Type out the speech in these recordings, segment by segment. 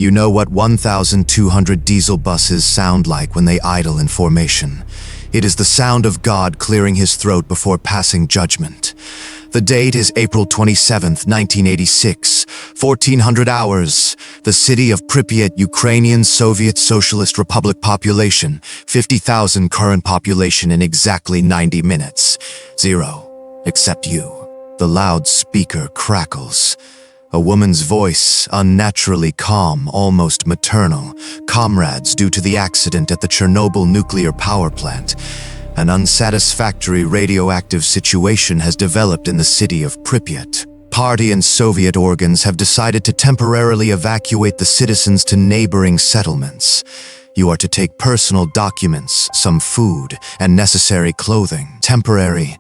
You know what 1,200 diesel buses sound like when they idle in formation. It is the sound of God clearing his throat before passing judgment. The date is April 27th, 1986, 1400 hours. The city of Pripyat, Ukrainian Soviet Socialist Republic population, 50,000 current population in exactly 90 minutes. 0. Except you. The loudspeaker crackles. A woman's voice, unnaturally calm, almost maternal. Comrades, due to the accident at the Chernobyl nuclear power plant. An unsatisfactory radioactive situation has developed in the city of Pripyat. Party and Soviet organs have decided to temporarily evacuate the citizens to neighboring settlements. You are to take personal documents, some food, and necessary clothing. Temporary.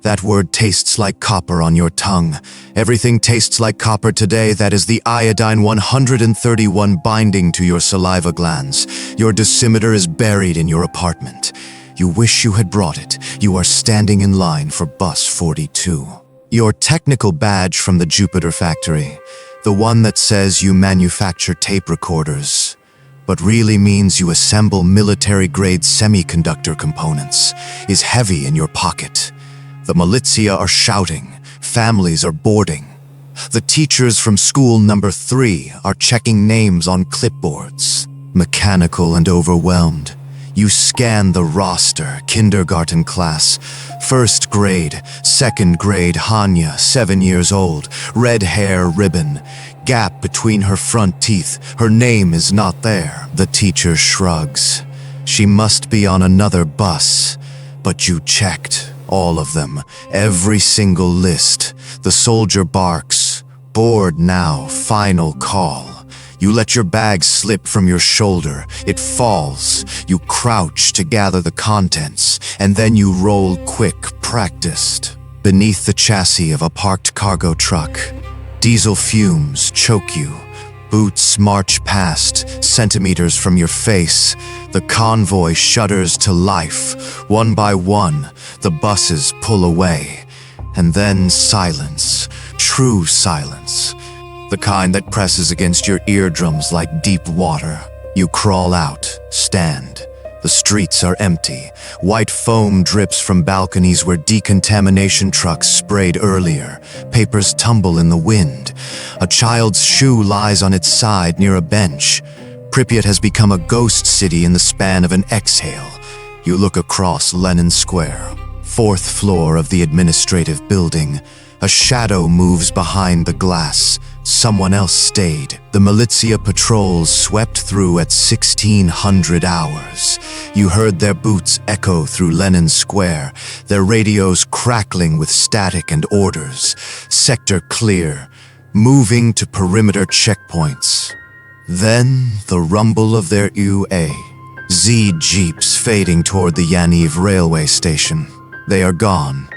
That word tastes like copper on your tongue. Everything tastes like copper today. That is the iodine 131 binding to your saliva glands. Your dosimeter is buried in your apartment. You wish you had brought it. You are standing in line for bus 42. Your technical badge from the Jupiter factory, the one that says you manufacture tape recorders, but really means you assemble military-grade semiconductor components, is heavy in your pocket. The militia are shouting. Families are boarding. The teachers from school number 3 are checking names on clipboards. Mechanical and overwhelmed, you scan the roster. Kindergarten class, first grade, second grade. Hanya, 7 years old, red hair ribbon, gap between her front teeth. Her name is not there. The teacher shrugs. She must be on another bus, but you checked. All of them, every single list. The soldier barks. Bored now, final call. You let your bag slip from your shoulder. It falls. You crouch to gather the contents, and then you roll quick, practiced. Beneath the chassis of a parked cargo truck, diesel fumes choke you. Boots march past, centimeters from your face. The convoy shudders to life. One by one, the buses pull away. And then silence, true silence. The kind that presses against your eardrums like deep water. You crawl out, stand. The streets are empty. White foam drips from balconies where decontamination trucks sprayed earlier. Papers tumble in the wind. A child's shoe lies on its side near a bench. Pripyat has become a ghost city in the span of an exhale. You look across Lenin Square. 4th floor of the administrative building. A shadow moves behind the glass. Someone else stayed. The militia patrols swept through at 1600 hours. You heard their boots echo through Lenin Square, their radios crackling with static and orders. Sector clear, moving to perimeter checkpoints. Then the rumble of their UAZ jeeps fading toward the Yaniv railway station. They are gone.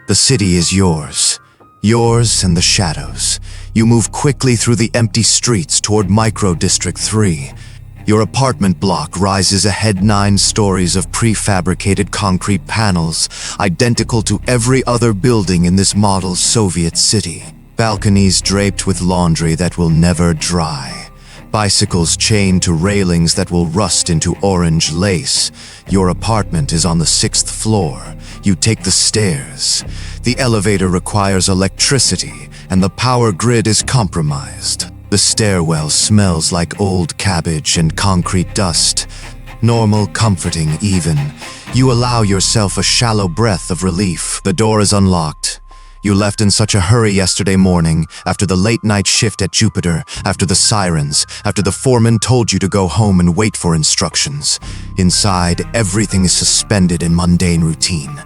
The city is yours. Yours and the shadows. You move quickly through the empty streets toward Micro District 3. Your apartment block rises ahead 9 stories of prefabricated concrete panels, identical to every other building in this model Soviet city. Balconies draped with laundry that will never dry. Bicycles chained to railings that will rust into orange lace. Your apartment is on the 6th floor. You take the stairs. The elevator requires electricity, and the power grid is compromised. The stairwell smells like old cabbage and concrete dust. Normal, comforting, even. You allow yourself a shallow breath of relief. The door is unlocked. You left in such a hurry yesterday morning, after the late-night shift at Jupiter, after the sirens, after the foreman told you to go home and wait for instructions. Inside, everything is suspended in mundane routine.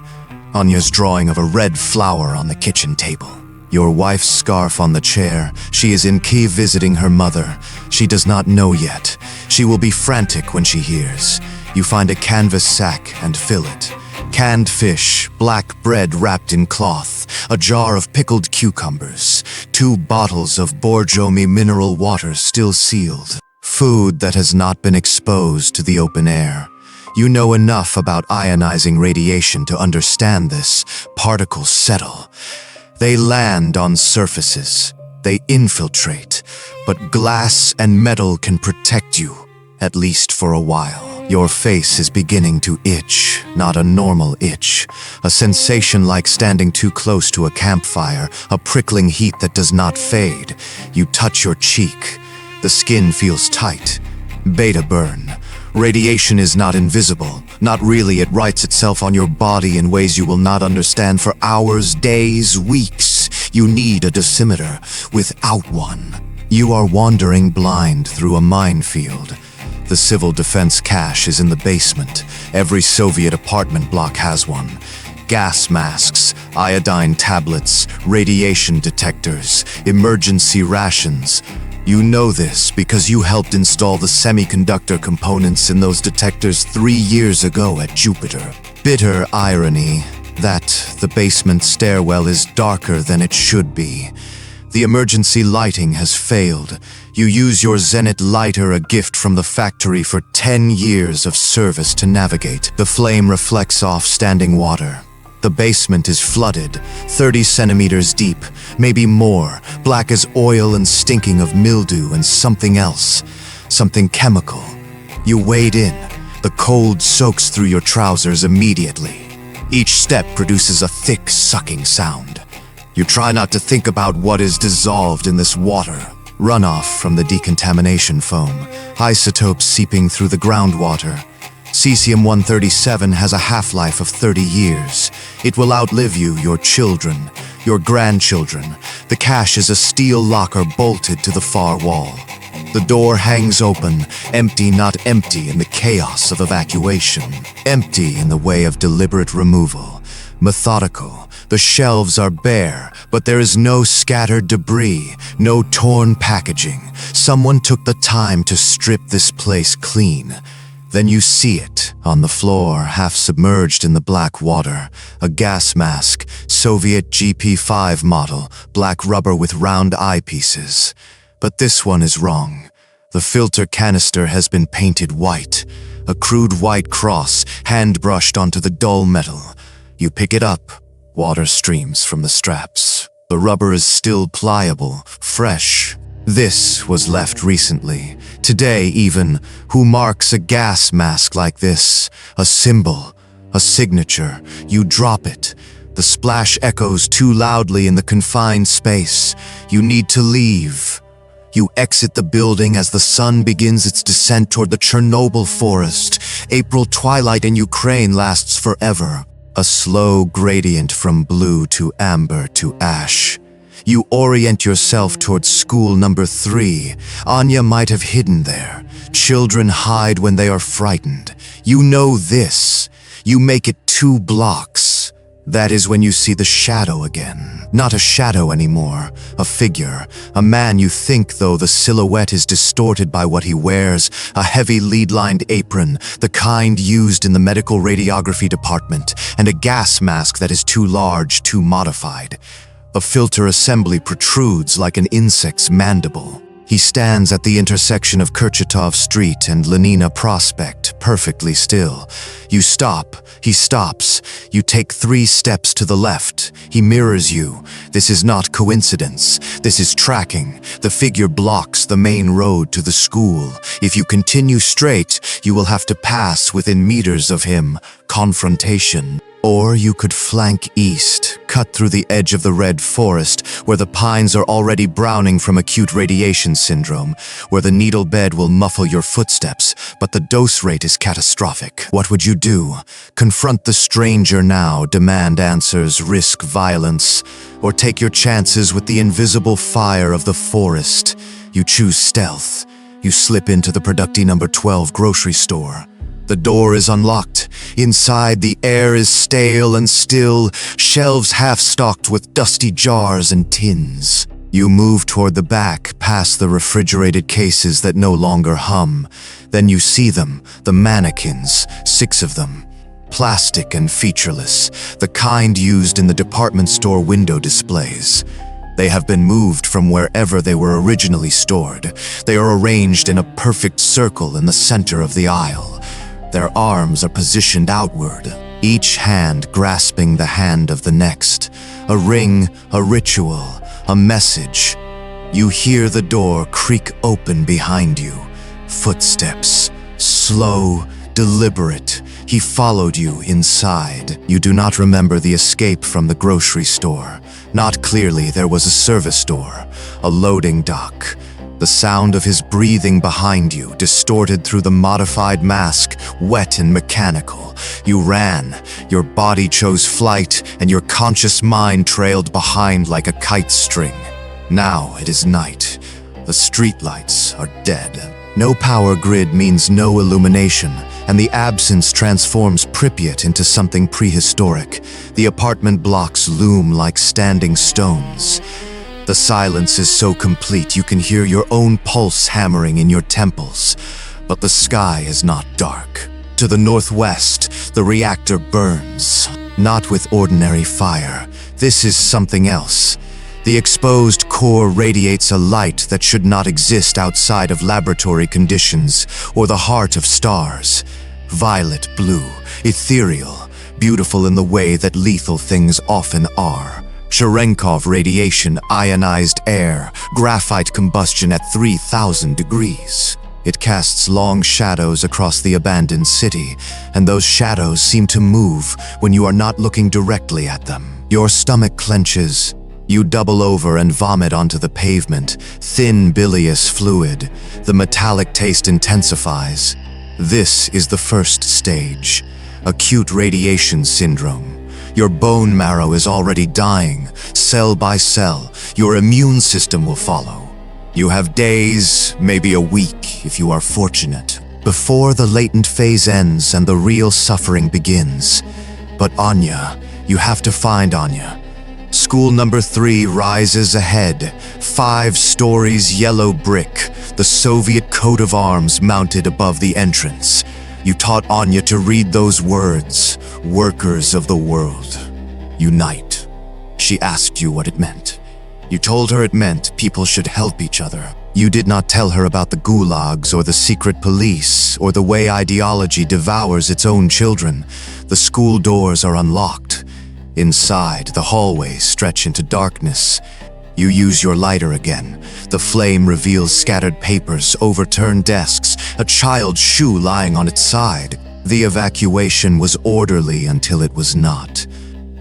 Anya's drawing of a red flower on the kitchen table. Your wife's scarf on the chair. She is in Kiev visiting her mother. She does not know yet. She will be frantic when she hears. You find a canvas sack and fill it. Canned fish, black bread wrapped in cloth, a jar of pickled cucumbers, 2 bottles of Borjomi mineral water still sealed. Food that has not been exposed to the open air. You know enough about ionizing radiation to understand this. Particles settle. They land on surfaces. They infiltrate, but glass and metal can protect you, at least for a while. Your face is beginning to itch, not a normal itch. A sensation like standing too close to a campfire, a prickling heat that does not fade. You touch your cheek. The skin feels tight. Beta burn. Radiation is not invisible. Not really, it writes itself on your body in ways you will not understand for hours, days, weeks. You need a dosimeter. Without one, you are wandering blind through a minefield. The civil defense cache is in the basement. Every Soviet apartment block has one. Gas masks, iodine tablets, radiation detectors, emergency rations. You know this because you helped install the semiconductor components in those detectors 3 years ago at Jupiter. Bitter irony that the basement stairwell is darker than it should be. The emergency lighting has failed. You use your Zenit lighter, a gift from the factory, for 10 years of service to navigate. The flame reflects off standing water. The basement is flooded, 30 centimeters deep, maybe more, black as oil and stinking of mildew and something else, something chemical. You wade in. The cold soaks through your trousers immediately. Each step produces a thick, sucking sound. You try not to think about what is dissolved in this water. Runoff from the decontamination foam, isotopes seeping through the groundwater. Cesium-137 has a half-life of 30 years. It will outlive you, your children, your grandchildren. The cache is a steel locker bolted to the far wall. The door hangs open, empty, not empty in the chaos of evacuation. Empty in the way of deliberate removal. Methodical. The shelves are bare, but there is no scattered debris, no torn packaging. Someone took the time to strip this place clean. Then you see it, on the floor, half submerged in the black water. A gas mask, Soviet GP5 model, black rubber with round eyepieces. But this one is wrong. The filter canister has been painted white. A crude white cross, hand-brushed onto the dull metal. You pick it up. Water streams from the straps. The rubber is still pliable, fresh. This was left recently. Today even, who marks a gas mask like this? A symbol, a signature. You drop it. The splash echoes too loudly in the confined space. You need to leave. You exit the building as the sun begins its descent toward the Chernobyl forest. April twilight in Ukraine lasts forever. A slow gradient from blue to amber to ash. You orient yourself towards school number 3. Anya might have hidden there. Children hide when they are frightened. You know this. You make it 2 blocks. That is when you see the shadow again. Not a shadow anymore. A figure. A man you think, though the silhouette is distorted by what he wears. A heavy lead-lined apron, the kind used in the medical radiography department, and a gas mask that is too large, too modified. A filter assembly protrudes like an insect's mandible. He stands at the intersection of Kurchatov Street and Lenina Prospect, perfectly still. You stop. He stops. You take 3 steps to the left. He mirrors you. This is not coincidence. This is tracking. The figure blocks the main road to the school. If you continue straight, you will have to pass within meters of him. Confrontation. Or you could flank east, cut through the edge of the red forest, where the pines are already browning from acute radiation syndrome, where the needle bed will muffle your footsteps, but the dose rate is catastrophic. What would you do? Confront the stranger now, demand answers, risk violence, or take your chances with the invisible fire of the forest? You choose stealth. You slip into the Producti number 12 grocery store. The door is unlocked. Inside, the air is stale and still, shelves half-stocked with dusty jars and tins. You move toward the back, past the refrigerated cases that no longer hum. Then you see them, the mannequins, 6 of them. Plastic and featureless, the kind used in the department store window displays. They have been moved from wherever they were originally stored. They are arranged in a perfect circle in the center of the aisle. Their arms are positioned outward, each hand grasping the hand of the next. A ring, a ritual, a message. You hear the door creak open behind you. Footsteps, slow, deliberate. He followed you inside. You do not remember the escape from the grocery store. Not clearly, there was a service door, a loading dock. The sound of his breathing behind you, distorted through the modified mask, wet and mechanical. You ran, your body chose flight, and your conscious mind trailed behind like a kite string. Now it is night. The streetlights are dead. No power grid means no illumination, and the absence transforms Pripyat into something prehistoric. The apartment blocks loom like standing stones. The silence is so complete you can hear your own pulse hammering in your temples. But the sky is not dark. To the northwest, the reactor burns. Not with ordinary fire. This is something else. The exposed core radiates a light that should not exist outside of laboratory conditions or the heart of stars. Violet blue, ethereal, beautiful in the way that lethal things often are. Cherenkov radiation, ionized air, graphite combustion at 3,000 degrees. It casts long shadows across the abandoned city, and those shadows seem to move when you are not looking directly at them. Your stomach clenches. You double over and vomit onto the pavement, thin bilious fluid. The metallic taste intensifies. This is the first stage, acute radiation syndrome. Your bone marrow is already dying, cell by cell. Your immune system will follow. You have days, maybe a week, if you are fortunate, before the latent phase ends and the real suffering begins. But Anya, you have to find Anya. School number 3 rises ahead, 5 stories yellow brick, the Soviet coat of arms mounted above the entrance. You taught Anya to read those words, workers of the world. Unite. She asked you what it meant. You told her it meant people should help each other. You did not tell her about the gulags or the secret police or the way ideology devours its own children. The school doors are unlocked. Inside, the hallways stretch into darkness. You use your lighter again. The flame reveals scattered papers, overturned desks, a child's shoe lying on its side. The evacuation was orderly until it was not.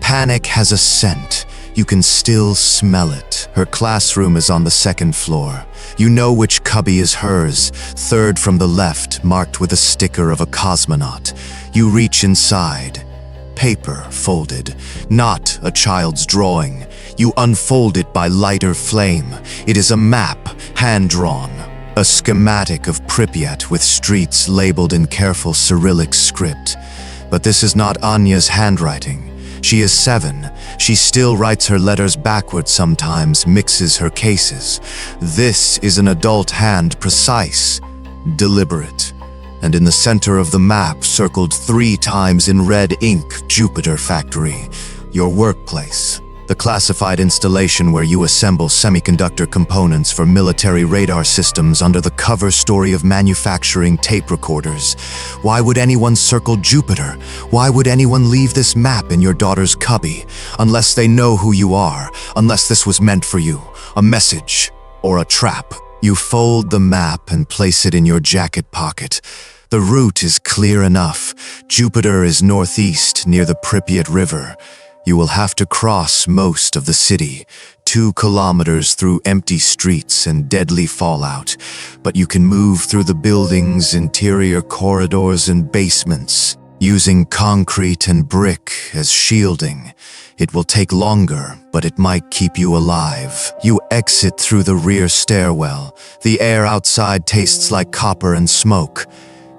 Panic has a scent. You can still smell it. Her classroom is on the 2nd floor. You know which cubby is hers, 3rd from the left, marked with a sticker of a cosmonaut. You reach inside. Paper folded, not a child's drawing. You unfold it by lighter flame. It is a map, hand-drawn. A schematic of Pripyat with streets labeled in careful Cyrillic script. But this is not Anya's handwriting. She is 7. She still writes her letters backwards sometimes, mixes her cases. This is an adult hand, precise, deliberate. And in the center of the map, circled 3 times in red ink, Jupiter Factory, your workplace. The classified installation where you assemble semiconductor components for military radar systems under the cover story of manufacturing tape recorders. Why would anyone circle Jupiter? Why would anyone leave this map in your daughter's cubby? Unless they know who you are, unless this was meant for you, a message or a trap. You fold the map and place it in your jacket pocket. The route is clear enough. Jupiter is northeast near the Pripyat River. You will have to cross most of the city, 2 kilometers through empty streets and deadly fallout, but you can move through the buildings, interior corridors and basements, using concrete and brick as shielding. It will take longer, but it might keep you alive. You exit through the rear stairwell. The air outside tastes like copper and smoke.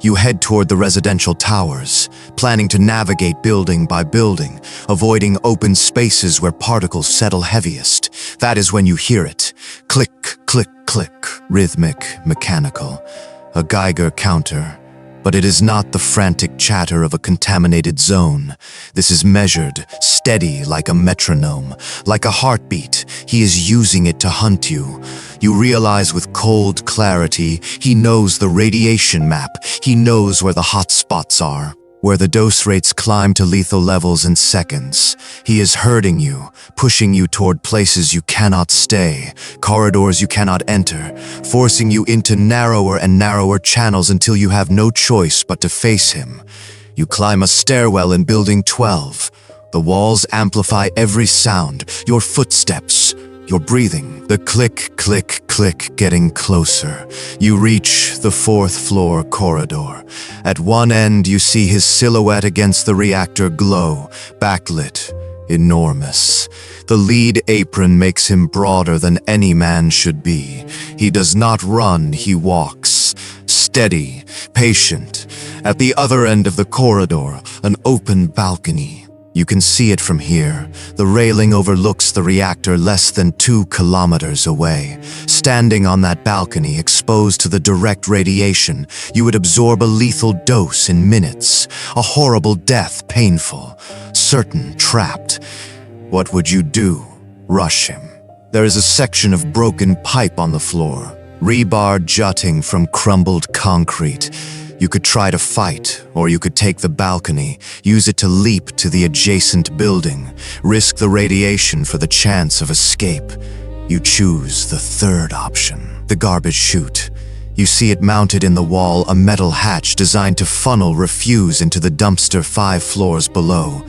You head toward the residential towers, planning to navigate building by building, avoiding open spaces where particles settle heaviest. That is when you hear it. Click, click, click. Rhythmic, mechanical. A Geiger counter. But it is not the frantic chatter of a contaminated zone. This is measured, steady like a metronome, like a heartbeat. He is using it to hunt you. You realize with cold clarity, he knows the radiation map. He knows where the hot spots are. where the dose rates climb to lethal levels in seconds. He is herding you, pushing you toward places you cannot stay, corridors you cannot enter, forcing you into narrower and narrower channels until you have no choice but to face him. You climb a stairwell in Building 12. The walls amplify every sound, your footsteps, your breathing, the click, click, click getting closer. You reach the fourth floor corridor. At one end, you see his silhouette against the reactor glow, backlit, enormous. The lead apron makes him broader than any man should be. He does not run, he walks. Steady, patient. At the other end of the corridor, an open balcony. You can see it from here. The railing overlooks the reactor less than 2 kilometers away. Standing on that balcony, exposed to the direct radiation, you would absorb a lethal dose in minutes. A horrible death, painful, certain, trapped. What would you do? Rush him. There is a section of broken pipe on the floor, rebar jutting from crumbled concrete. You could try to fight, or you could take the balcony, use it to leap to the adjacent building, risk the radiation for the chance of escape. You choose the third option, the garbage chute. You see it mounted in the wall, a metal hatch designed to funnel refuse into the dumpster 5 floors below.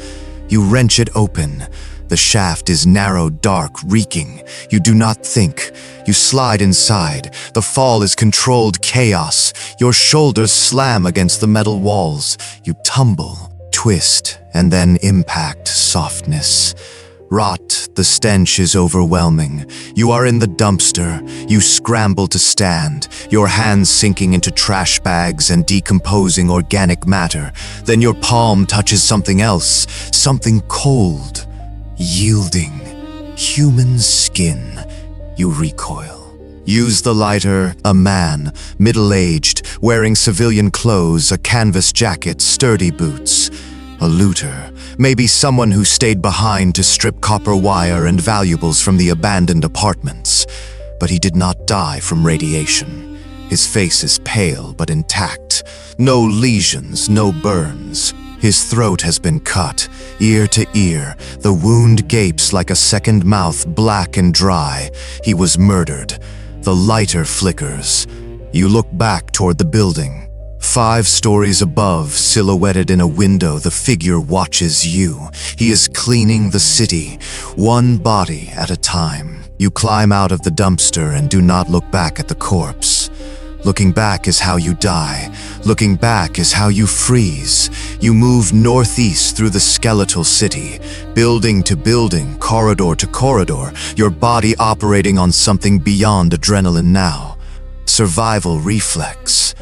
You wrench it open. The shaft is narrow, dark, reeking. You do not think. You slide inside. The fall is controlled chaos. Your shoulders slam against the metal walls. You tumble, twist, and then impact softness. Rot, the stench is overwhelming. You are in the dumpster. You scramble to stand, your hands sinking into trash bags and decomposing organic matter. Then your palm touches something else, something cold. Yielding, human skin. You recoil. Use the lighter. A man, middle-aged, wearing civilian clothes, a canvas jacket, sturdy boots. A looter, maybe someone who stayed behind to strip copper wire and valuables from the abandoned apartments. But he did not die from radiation. His face is pale but intact. No lesions, no burns. His throat has been cut, ear to ear. The wound gapes like a second mouth, black and dry. He was murdered. The lighter flickers. You look back toward the building. 5 stories above, silhouetted in a window, the figure watches you. He is cleaning the city, one body at a time. You climb out of the dumpster and do not look back at the corpse. Looking back is how you die. Looking back is how you freeze. You move northeast through the skeletal city, building to building, corridor to corridor, your body operating on something beyond adrenaline now. Survival reflex.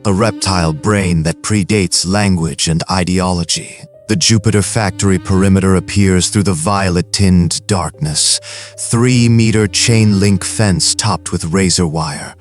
A reptile brain that predates language and ideology. The Jupiter factory perimeter appears through the violet-tinged darkness. 3-meter chain-link fence topped with razor wire.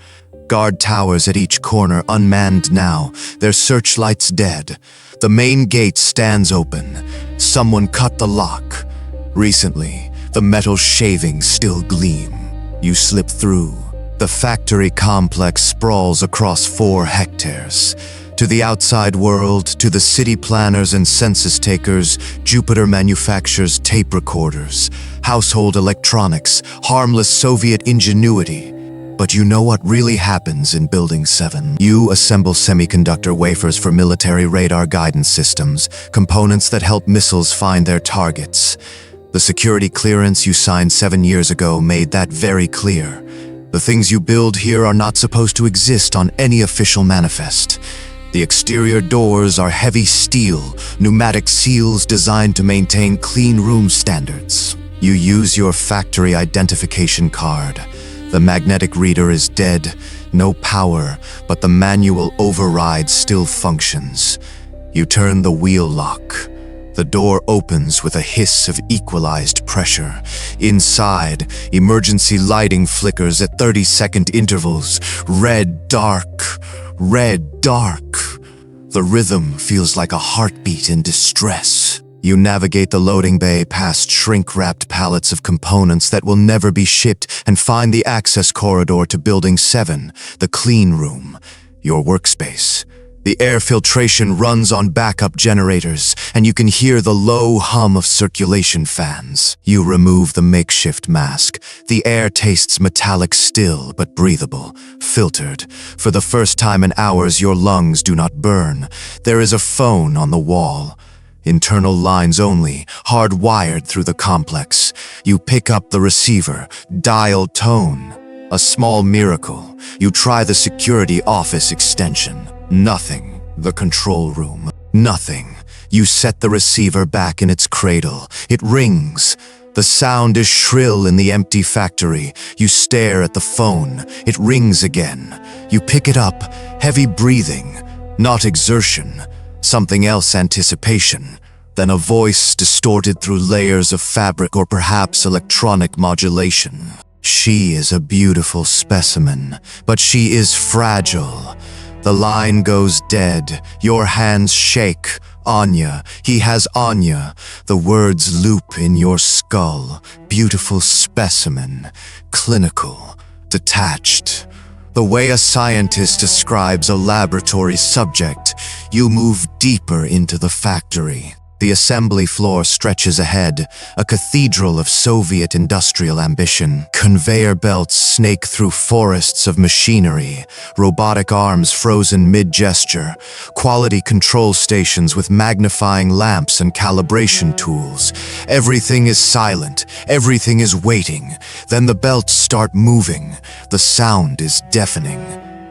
Guard towers at each corner unmanned now, their searchlights dead. The main gate stands open. Someone cut the lock. Recently, the metal shavings still gleam. You slip through. The factory complex sprawls across 4 hectares. To the outside world, to the city planners and census takers, Jupiter manufactures tape recorders, household electronics, harmless Soviet ingenuity. But you know what really happens in Building 7. You assemble semiconductor wafers for military radar guidance systems, components that help missiles find their targets. The security clearance you signed 7 years ago made that very clear. The things you build here are not supposed to exist on any official manifest. The exterior doors are heavy steel, pneumatic seals designed to maintain clean room standards. You use your factory identification card. The magnetic reader is dead, no power, but the manual override still functions. You turn the wheel lock. The door opens with a hiss of equalized pressure. Inside, emergency lighting flickers at 30-second intervals. Red, dark, red, dark. The rhythm feels like a heartbeat in distress. You navigate the loading bay past shrink-wrapped pallets of components that will never be shipped and find the access corridor to Building 7, the clean room, your workspace. The air filtration runs on backup generators, and you can hear the low hum of circulation fans. You remove the makeshift mask. The air tastes metallic still, but breathable, filtered. For the first time in hours, your lungs do not burn. There is a phone on the wall. Internal lines only, hardwired through the complex. You pick up the receiver, dial tone. A small miracle. You try the security office extension. Nothing. The control room. Nothing. You set the receiver back in its cradle. It rings. The sound is shrill in the empty factory. You stare at the phone. It rings again. You pick it up. Heavy breathing. Not exertion. Something else, anticipation. Then a voice distorted through layers of fabric or perhaps electronic modulation. She is a beautiful specimen, but she is fragile. The line goes dead. Your hands shake. Anya. He has Anya. The words loop in your skull. Beautiful specimen. Clinical. Detached. The way a scientist describes a laboratory subject, you move deeper into the factory. The assembly floor stretches ahead, a cathedral of Soviet industrial ambition. Conveyor belts snake through forests of machinery, robotic arms frozen mid-gesture, quality control stations with magnifying lamps and calibration tools. Everything is silent, everything is waiting. Then the belts start moving. The sound is deafening.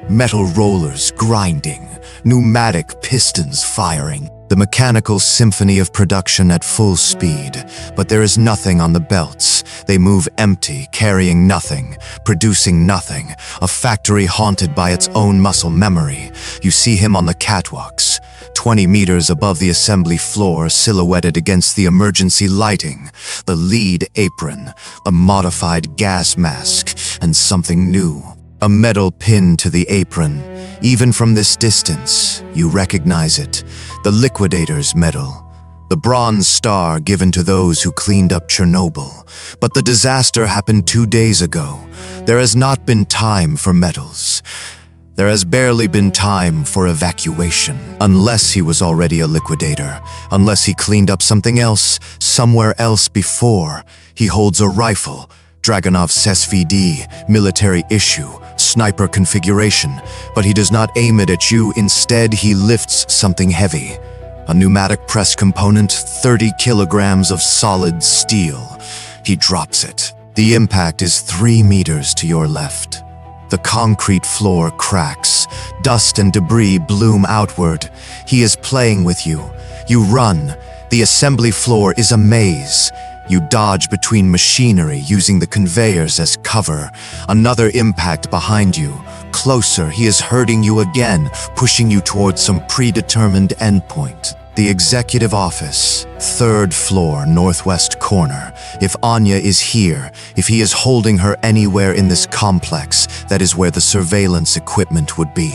Metal rollers grinding, pneumatic pistons firing. The mechanical symphony of production at full speed, but there is nothing on the belts. They move empty, carrying nothing, producing nothing, a factory haunted by its own muscle memory. You see him on the catwalks, 20 meters above the assembly floor, silhouetted against the emergency lighting, the lead apron, a modified gas mask, and something new. A metal pin to the apron. Even from this distance, you recognize it. The Liquidator's medal. The bronze star given to those who cleaned up Chernobyl. But the disaster happened 2 days ago. There has not been time for medals. There has barely been time for evacuation. Unless he was already a liquidator. Unless he cleaned up something else, somewhere else before. He holds a rifle. Dragunov's SVD, military issue, sniper configuration, but he does not aim it at you. Instead, he lifts something heavy. A pneumatic press component, 30 kilograms of solid steel. He drops it. The impact is 3 meters to your left. The concrete floor cracks. Dust and debris bloom outward. He is playing with you. You run. The assembly floor is a maze. You dodge between machinery, using the conveyors as cover. Another impact behind you. Closer, he is hurting you again, pushing you towards some predetermined endpoint. The executive office, 3rd floor, northwest corner. If Anya is here, if he is holding her anywhere in this complex, that is where the surveillance equipment would be.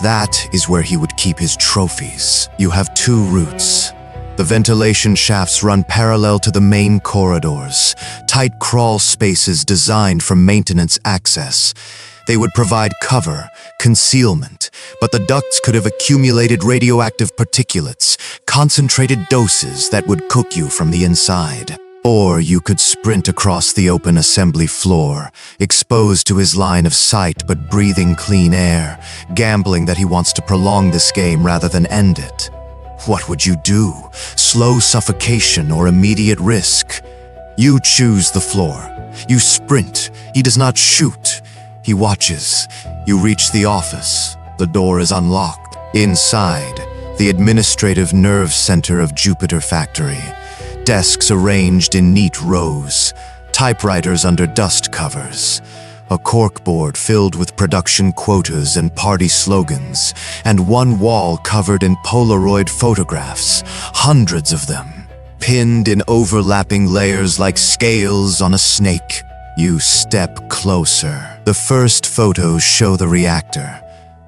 That is where he would keep his trophies. You have 2 routes. The ventilation shafts run parallel to the main corridors, tight crawl spaces designed for maintenance access. They would provide cover, concealment, but the ducts could have accumulated radioactive particulates, concentrated doses that would cook you from the inside. Or you could sprint across the open assembly floor, exposed to his line of sight but breathing clean air, gambling that he wants to prolong this game rather than end it. What would you do? Slow suffocation or immediate risk? You choose the floor. You sprint. He does not shoot. He watches. You reach the office. The door is unlocked. Inside, the administrative nerve center of Jupiter Factory. Desks arranged in neat rows. Typewriters under dust covers. A corkboard filled with production quotas and party slogans, and one wall covered in Polaroid photographs, hundreds of them, pinned in overlapping layers like scales on a snake. You step closer. The first photos show the reactor,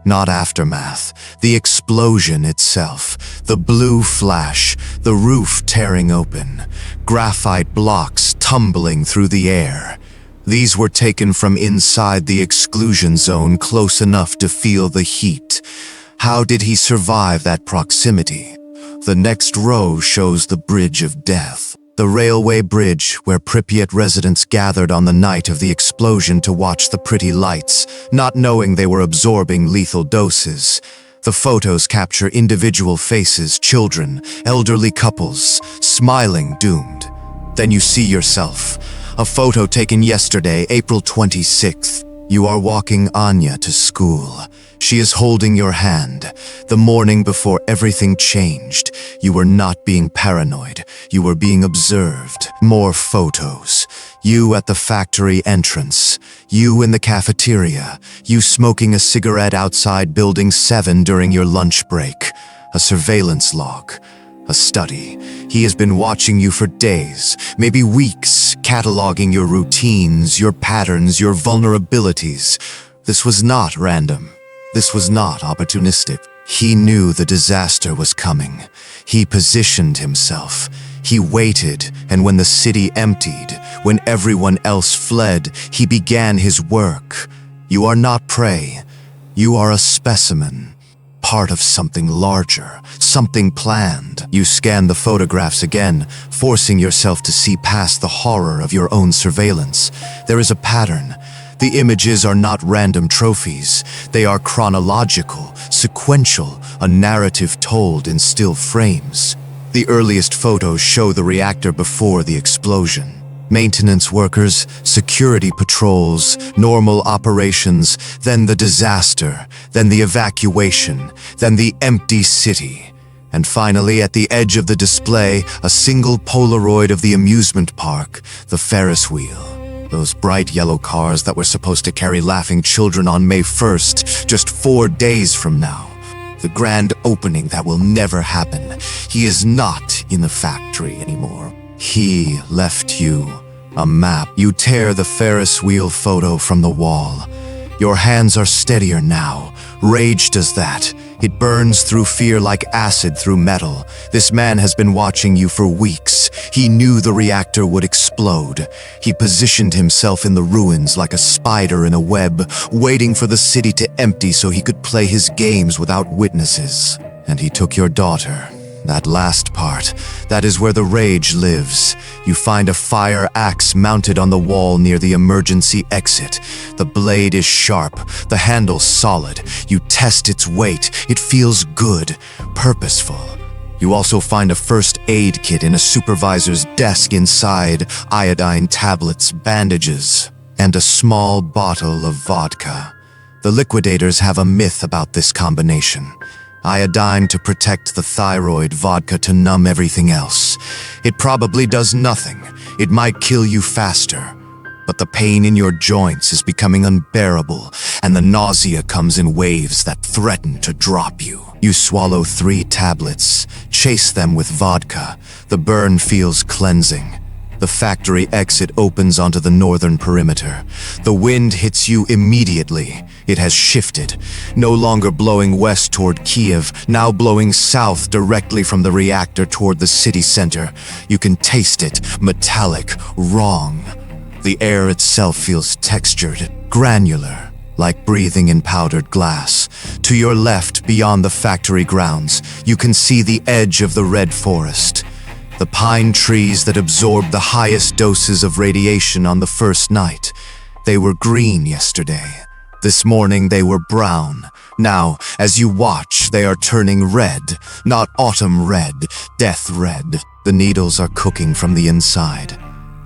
not aftermath, the explosion itself, the blue flash, the roof tearing open, graphite blocks tumbling through the air. These were taken from inside the exclusion zone, close enough to feel the heat. How did he survive that proximity? The next row shows the Bridge of Death, the railway bridge where Pripyat residents gathered on the night of the explosion to watch the pretty lights, not knowing they were absorbing lethal doses. The photos capture individual faces, children, elderly couples, smiling, doomed. Then you see yourself. A photo taken yesterday, April 26th. You are walking Anya to school. She is holding your hand. The morning before everything changed. You were not being paranoid. You were being observed. More photos. You at the factory entrance. You in the cafeteria. You smoking a cigarette outside Building 7 during your lunch break. A surveillance log. A study. He has been watching you for days, maybe weeks, cataloging your routines, your patterns, your vulnerabilities. This was not random. This was not opportunistic. He knew the disaster was coming. He positioned himself. He waited, and when the city emptied, when everyone else fled, he began his work. You are not prey. You are a specimen. Part of something larger, something planned. You scan the photographs again, forcing yourself to see past the horror of your own surveillance. There is a pattern. The images are not random trophies. They are chronological, sequential, a narrative told in still frames. The earliest photos show the reactor before the explosion. Maintenance workers, security patrols, normal operations, then the disaster, then the evacuation, then the empty city. And finally, at the edge of the display, a single Polaroid of the amusement park, the Ferris wheel. Those bright yellow cars that were supposed to carry laughing children on May 1st, just 4 days from now. The grand opening that will never happen. He is not in the factory anymore. He left you a map. You tear the Ferris wheel photo from the wall. Your hands are steadier now. Rage does that. It burns through fear like acid through metal. This man has been watching you for weeks. He knew the reactor would explode. He positioned himself in the ruins like a spider in a web, waiting for the city to empty so he could play his games without witnesses. And he took your daughter. That last part, that is where the rage lives. You find a fire axe mounted on the wall near the emergency exit. The blade is sharp, the handle solid. You test its weight. It feels good, purposeful. You also find a first aid kit in a supervisor's desk inside, iodine tablets, bandages, and a small bottle of vodka. The liquidators have a myth about this combination. Iodine to protect the thyroid, vodka to numb everything else. It probably does nothing. It might kill you faster. But the pain in your joints is becoming unbearable, and the nausea comes in waves that threaten to drop you. You swallow 3 tablets, chase them with vodka. The burn feels cleansing. The factory exit opens onto the northern perimeter. The wind hits you immediately. It has shifted, no longer blowing west toward Kiev, now blowing south directly from the reactor toward the city center. You can taste it, metallic, wrong. The air itself feels textured, granular, like breathing in powdered glass. To your left, beyond the factory grounds, you can see the edge of the red forest. The pine trees that absorbed the highest doses of radiation on the first night. They were green yesterday. This morning they were brown. Now, as you watch, they are turning red. Not autumn red, death red. The needles are cooking from the inside.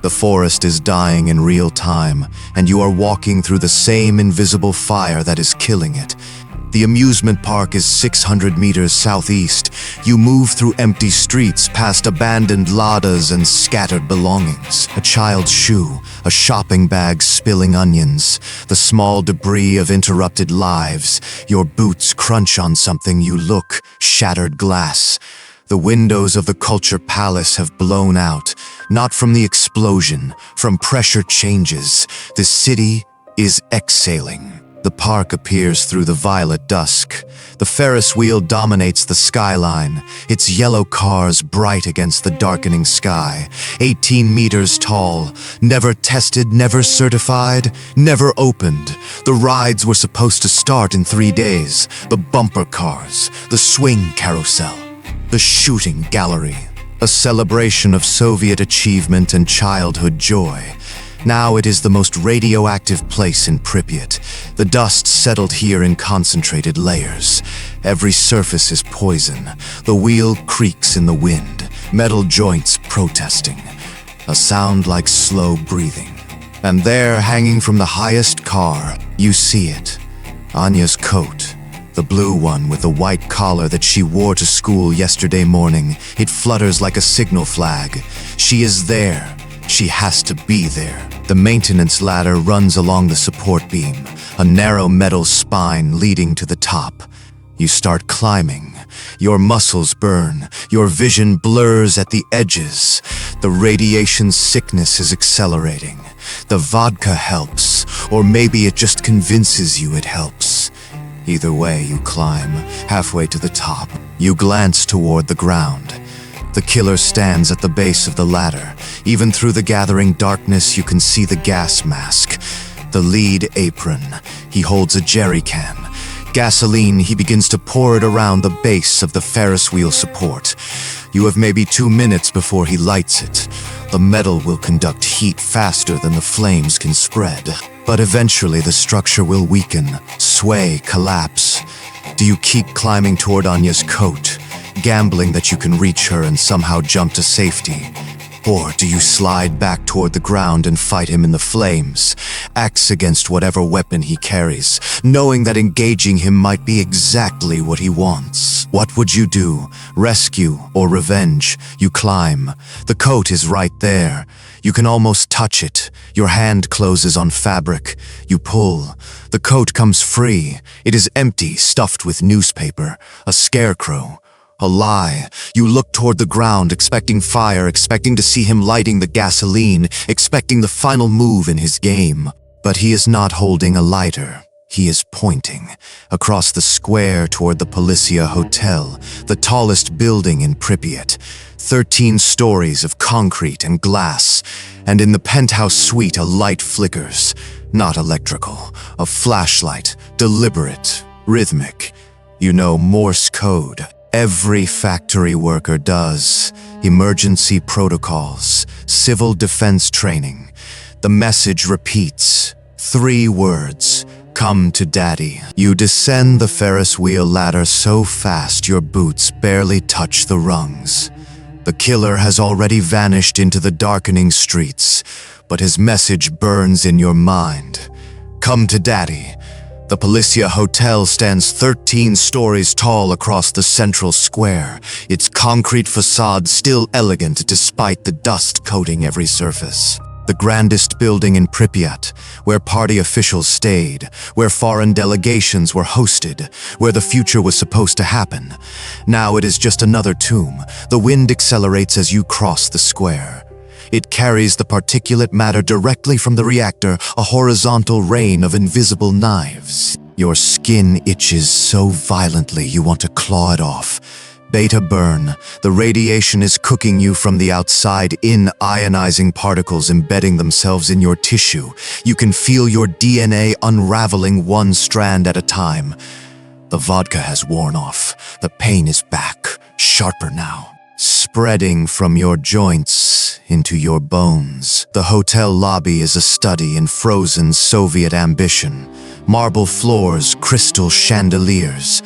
The forest is dying in real time, and you are walking through the same invisible fire that is killing it. The amusement park is 600 meters southeast. You move through empty streets, past abandoned ladas and scattered belongings. A child's shoe, a shopping bag spilling onions, the small debris of interrupted lives. Your boots crunch on something, you look, shattered glass. The windows of the Culture Palace have blown out, not from the explosion, from pressure changes. The city is exhaling. The park appears through the violet dusk. The Ferris wheel dominates the skyline, its yellow cars bright against the darkening sky. 18 meters tall, never tested, never certified, never opened. The rides were supposed to start in 3 days. The bumper cars, the swing carousel, the shooting gallery. A celebration of Soviet achievement and childhood joy. Now it is the most radioactive place in Pripyat. The dust settled here in concentrated layers. Every surface is poison. The wheel creaks in the wind, metal joints protesting. A sound like slow breathing. And there, hanging from the highest car, you see it. Anya's coat. The blue one with the white collar that she wore to school yesterday morning. It flutters like a signal flag. She is there. She has to be there. The maintenance ladder runs along the support beam, a narrow metal spine leading to the top. You start climbing. Your muscles burn. Your vision blurs at the edges. The radiation sickness is accelerating. The vodka helps, or maybe it just convinces you it helps. Either way, you climb. Halfway to the top, you glance toward the ground. The killer stands at the base of the ladder. Even through the gathering darkness, you can see the gas mask, the lead apron. He holds a jerry can. Gasoline, he begins to pour it around the base of the Ferris wheel support. You have maybe 2 minutes before he lights it. The metal will conduct heat faster than the flames can spread. But eventually the structure will weaken, sway, collapse. Do you keep climbing toward Anya's coat, gambling that you can reach her and somehow jump to safety? Or do you slide back toward the ground and fight him in the flames, axe against whatever weapon he carries, knowing that engaging him might be exactly what he wants? What would you do? Rescue or revenge? You climb. The coat is right there. You can almost touch it. Your hand closes on fabric. You pull. The coat comes free. It is empty, stuffed with newspaper. A scarecrow. A lie. You look toward the ground, expecting fire, expecting to see him lighting the gasoline, expecting the final move in his game. But he is not holding a lighter. He is pointing across the square toward the Policia Hotel, the tallest building in Pripyat. 13 stories of concrete and glass, and in the penthouse suite a light flickers. Not electrical, a flashlight, deliberate, rhythmic. You know, Morse code. Every factory worker does. Emergency protocols, civil defense training. The message repeats. 3 words. Come to daddy. You descend the Ferris wheel ladder so fast your boots barely touch the rungs. The killer has already vanished into the darkening streets, but his message burns in your mind. Come to daddy. The Policia Hotel stands 13 stories tall across the central square, its concrete facade still elegant despite the dust coating every surface. The grandest building in Pripyat, where party officials stayed, where foreign delegations were hosted, where the future was supposed to happen. Now it is just another tomb. The wind accelerates as you cross the square. It carries the particulate matter directly from the reactor, a horizontal rain of invisible knives. Your skin itches so violently you want to claw it off. Beta burn. The radiation is cooking you from the outside in, ionizing particles embedding themselves in your tissue. You can feel your DNA unraveling one strand at a time. The vodka has worn off. The pain is back, sharper now, spreading from your joints into your bones. The hotel lobby is a study in frozen Soviet ambition. Marble floors, crystal chandeliers.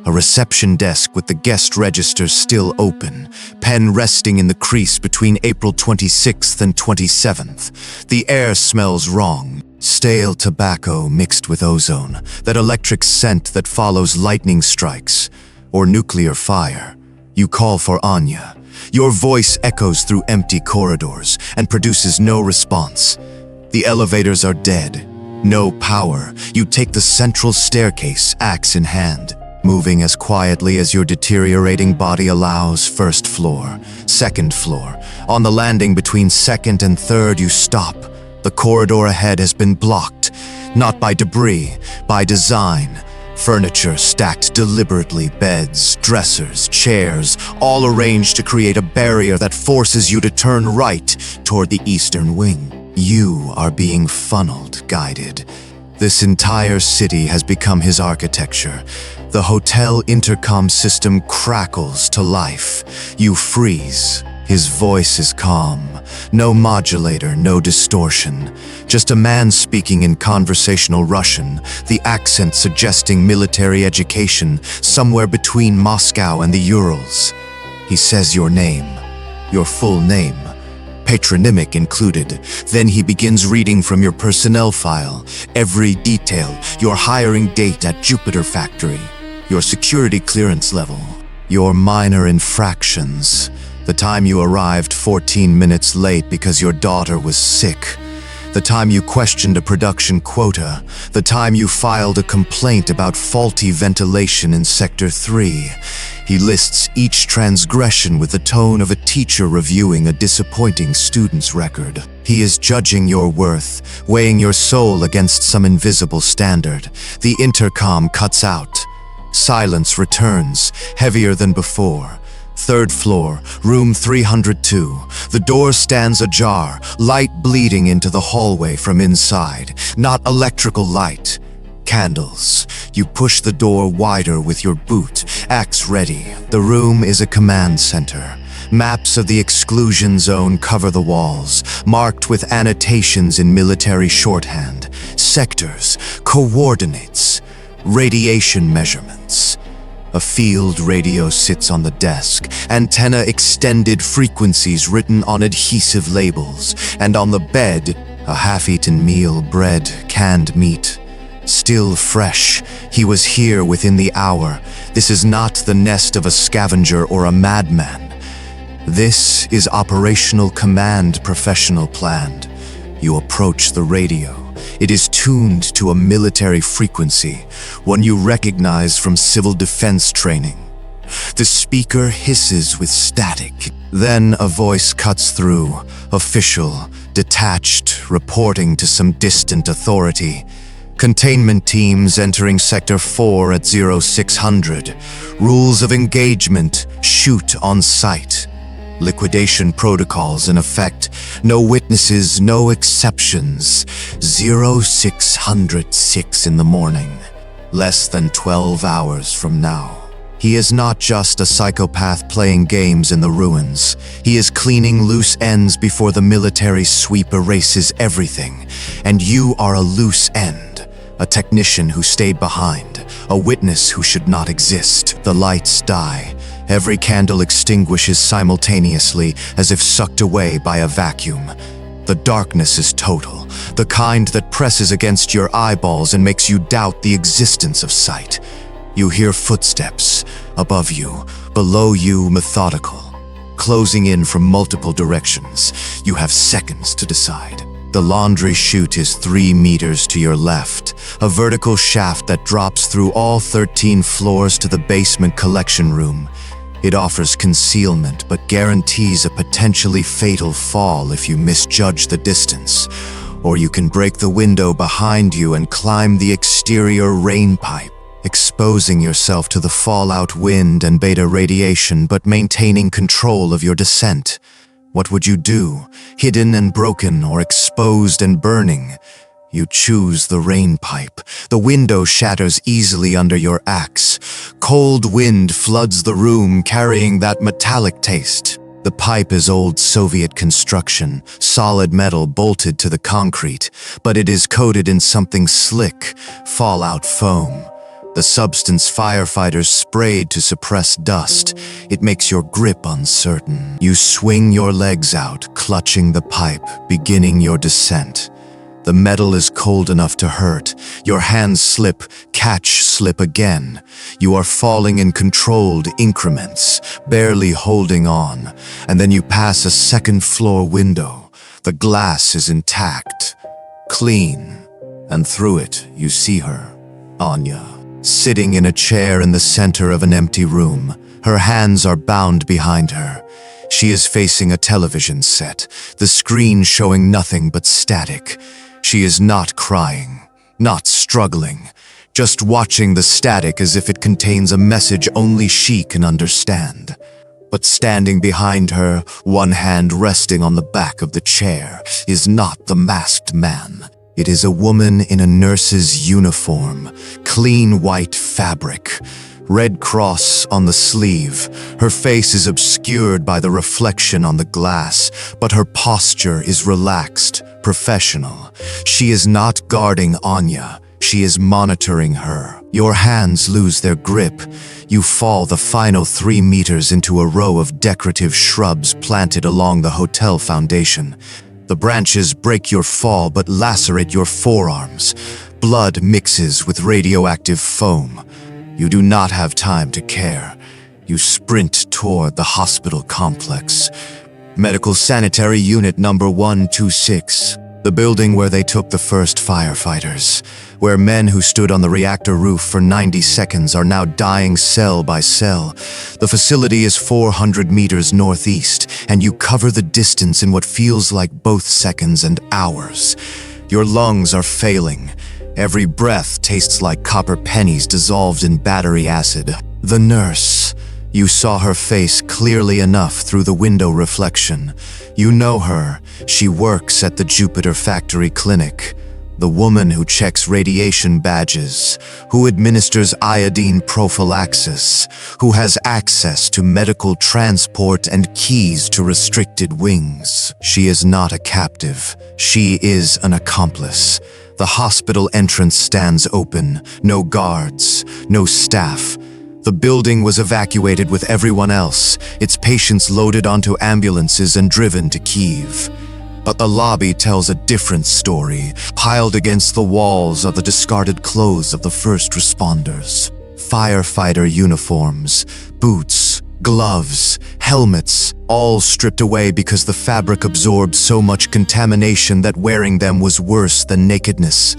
A reception desk with the guest registers still open, pen resting in the crease between April 26th and 27th. The air smells wrong. Stale tobacco mixed with ozone, that electric scent that follows lightning strikes or nuclear fire. You call for Anya. Your voice echoes through empty corridors and produces no response. The elevators are dead. No power. You take the central staircase, axe in hand. Moving as quietly as your deteriorating body allows. First floor, second floor. On the landing between second and third, you stop. The The corridor ahead has been blocked, not by debris, by design. Furniture stacked deliberately, beds, dressers, chairs, all arranged to create a barrier that forces you to turn right toward the eastern wing. You are being funneled, guided. This entire city has become his architecture. The hotel intercom system crackles to life. You freeze. His voice is calm. No modulator, no distortion. Just a man speaking in conversational Russian, the accent suggesting military education somewhere between Moscow and the Urals. He says your name, your full name, patronymic included. Then he begins reading from your personnel file, every detail, your hiring date at Jupiter Factory, your security clearance level, your minor infractions, the time you arrived 14 minutes late because your daughter was sick, the time you questioned a production quota, the time you filed a complaint about faulty ventilation in Sector 3. He lists each transgression with the tone of a teacher reviewing a disappointing student's record. He is judging your worth, weighing your soul against some invisible standard. The intercom cuts out. Silence returns, heavier than before. Third floor, room 302. The door stands ajar, light bleeding into the hallway from inside. Not electrical light. Candles. You push the door wider with your boot, axe ready. The room is a command center. Maps of the exclusion zone cover the walls, marked with annotations in military shorthand. Sectors, coordinates, radiation measurements. A field radio sits on the desk, antenna extended frequencies written on adhesive labels, and on the bed, a half-eaten meal, bread, canned meat. Still fresh, he was here within the hour. This is not the nest of a scavenger or a madman. This is operational command, professional planned. You approach the radio. It is tuned to a military frequency, one you recognize from civil defense training. The speaker hisses with static. Then a voice cuts through, official, detached, reporting to some distant authority. Containment teams entering Sector 4 at 0600. Rules of engagement, shoot on sight. Liquidation protocols in effect. No witnesses, no exceptions. 0606 in the morning. Less than 12 hours from now. He is not just a psychopath playing games in the ruins. He is cleaning loose ends before the military sweep erases everything. And you are a loose end. A technician who stayed behind. A witness who should not exist. The lights die. Every candle extinguishes simultaneously, as if sucked away by a vacuum. The darkness is total, the kind that presses against your eyeballs and makes you doubt the existence of sight. You hear footsteps, above you, below you, methodical, closing in from multiple directions. You have seconds to decide. The laundry chute is 3 meters to your left, a vertical shaft that drops through all 13 floors to the basement collection room. It offers concealment, but guarantees a potentially fatal fall if you misjudge the distance. Or you can break the window behind you and climb the exterior rain pipe, exposing yourself to the fallout wind and beta radiation, but maintaining control of your descent. What would you do, hidden and broken or exposed and burning? You choose the rain pipe. The window shatters easily under your axe. Cold wind floods the room, carrying that metallic taste. The pipe is old Soviet construction, solid metal bolted to the concrete, but it is coated in something slick, fallout foam. The substance firefighters sprayed to suppress dust. It makes your grip uncertain. You swing your legs out, clutching the pipe, beginning your descent. The metal is cold enough to hurt. Your hands slip, catch, slip again. You are falling in controlled increments, barely holding on. And then you pass a second-floor window. The glass is intact, clean, and through it you see her, Anya, sitting in a chair in the center of an empty room. Her hands are bound behind her. She is facing a television set, the screen showing nothing but static. She is not crying, not struggling, just watching the static as if it contains a message only she can understand. But standing behind her, one hand resting on the back of the chair, is not the masked man. It is a woman in a nurse's uniform, clean white fabric, red cross on the sleeve. Her face is obscured by the reflection on the glass, but her posture is relaxed, professional. She is not guarding Anya. She is monitoring her. Your hands lose their grip. You fall the final 3 meters into a row of decorative shrubs planted along the hotel foundation. The branches break your fall but lacerate your forearms. Blood mixes with radioactive foam. You do not have time to care. You sprint toward the hospital complex. Medical Sanitary Unit number 126. The building where they took the first firefighters, where men who stood on the reactor roof for 90 seconds are now dying cell by cell. The facility is 400 meters northeast, and you cover the distance in what feels like both seconds and hours. Your lungs are failing. Every breath tastes like copper pennies dissolved in battery acid. The nurse. You saw her face clearly enough through the window reflection. You know her. She works at the Jupiter Factory Clinic. The woman who checks radiation badges, who administers iodine prophylaxis, who has access to medical transport and keys to restricted wings. She is not a captive. She is an accomplice. The hospital entrance stands open. No guards, no staff. The building was evacuated with everyone else, its patients loaded onto ambulances and driven to Kyiv. But the lobby tells a different story, piled against the walls are the discarded clothes of the first responders. Firefighter uniforms, boots, gloves, helmets, all stripped away because the fabric absorbed so much contamination that wearing them was worse than nakedness.